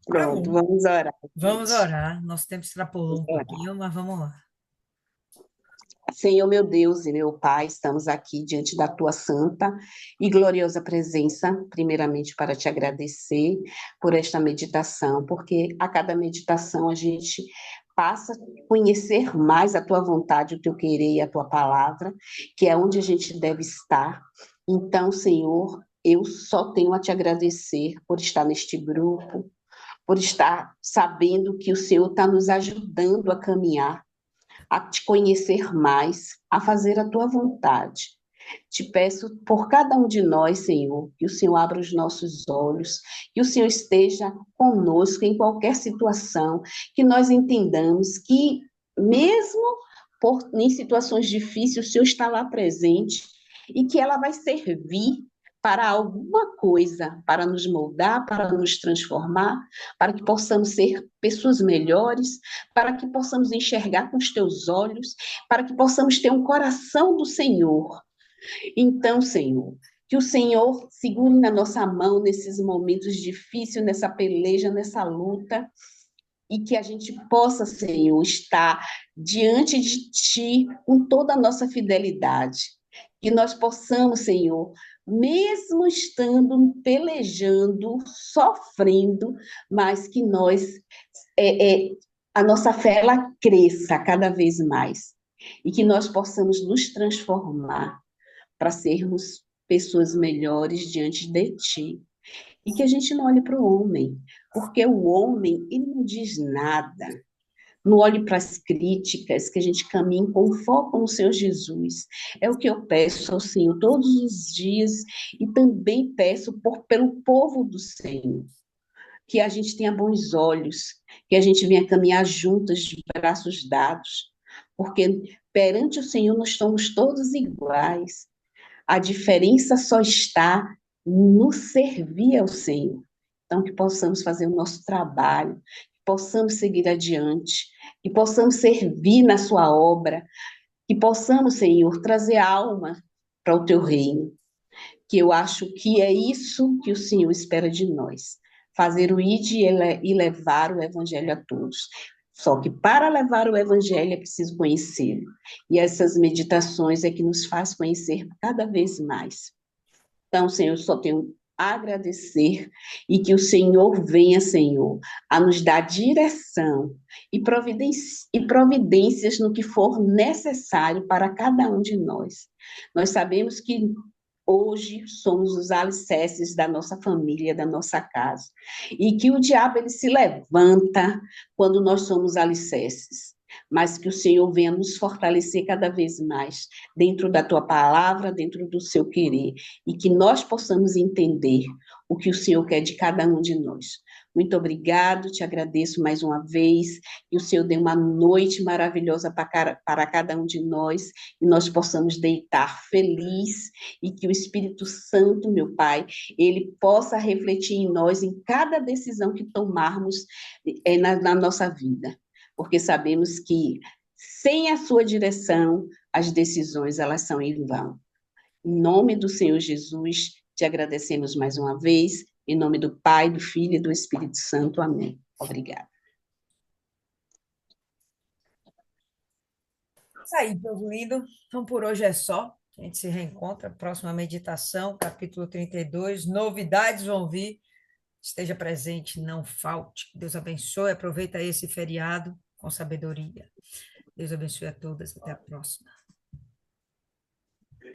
Pronto, Pronto. vamos orar, Vamos gente. orar. Nosso tempo extrapolou um Vamos orar. pouquinho, mas vamos lá. Senhor, meu Deus e meu Pai, estamos aqui diante da tua santa e gloriosa presença, primeiramente para te agradecer por esta meditação, porque a cada meditação a gente passa a conhecer mais a tua vontade, o teu querer e a tua palavra, que é onde a gente deve estar. Então, Senhor, eu só tenho a te agradecer por estar neste grupo, por estar sabendo que o Senhor está nos ajudando a caminhar, a te conhecer mais, a fazer a tua vontade. Te peço por cada um de nós, Senhor, que o Senhor abra os nossos olhos, que o Senhor esteja conosco em qualquer situação, que nós entendamos que, mesmo em situações difíceis, o Senhor está lá presente e que ela vai servir para alguma coisa, para nos moldar, para nos transformar, para que possamos ser pessoas melhores, para que possamos enxergar com os teus olhos, para que possamos ter um coração do Senhor. Então, Senhor, que o Senhor segure na nossa mão nesses momentos difíceis, nessa peleja, nessa luta, e que a gente possa, Senhor, estar diante de Ti com toda a nossa fidelidade. Que nós possamos, Senhor, mesmo estando pelejando, sofrendo, mas que a nossa fé ela cresça cada vez mais e que nós possamos nos transformar para sermos pessoas melhores diante de Ti. E que a gente não olhe para o homem, porque o homem, ele não diz nada. Não olhe para as críticas, que a gente caminhe com foco no Senhor Jesus. É o que eu peço ao Senhor todos os dias e também peço pelo povo do Senhor. Que a gente tenha bons olhos, que a gente venha caminhar juntas, de braços dados, porque perante o Senhor nós somos todos iguais. A diferença só está no servir ao Senhor. Então, que possamos fazer o nosso trabalho, que possamos seguir adiante, que possamos servir na sua obra, que possamos, Senhor, trazer alma para o teu reino, que eu acho que é isso que o Senhor espera de nós, fazer o ide e levar o evangelho a todos. Só que para levar o evangelho é preciso conhecê-lo. E essas meditações é que nos faz conhecer cada vez mais. Então, Senhor, eu só tenho a agradecer e que o Senhor venha, Senhor, a nos dar direção e providências no que for necessário para cada um de nós. Nós sabemos que hoje somos os alicerces da nossa família, da nossa casa. E que o diabo ele se levanta quando nós somos alicerces. Mas que o Senhor venha nos fortalecer cada vez mais dentro da tua palavra, dentro do seu querer. E que nós possamos entender o que o Senhor quer de cada um de nós. Muito obrigado, te agradeço mais uma vez, que o Senhor dê uma noite maravilhosa para cada um de nós, e nós possamos deitar feliz, e que o Espírito Santo, meu Pai, ele possa refletir em nós, em cada decisão que tomarmos na nossa vida, porque sabemos que sem a sua direção, as decisões elas são em vão. Em nome do Senhor Jesus, te agradecemos mais uma vez, em nome do Pai, do Filho e do Espírito Santo. Amém. Obrigada. Isso aí, povo lindo. Então, por hoje é só. A gente se reencontra. Próxima meditação, capítulo 32. Novidades vão vir. Esteja presente, não falte. Deus abençoe. Aproveita esse feriado com sabedoria. Deus abençoe a todas. Até a próxima.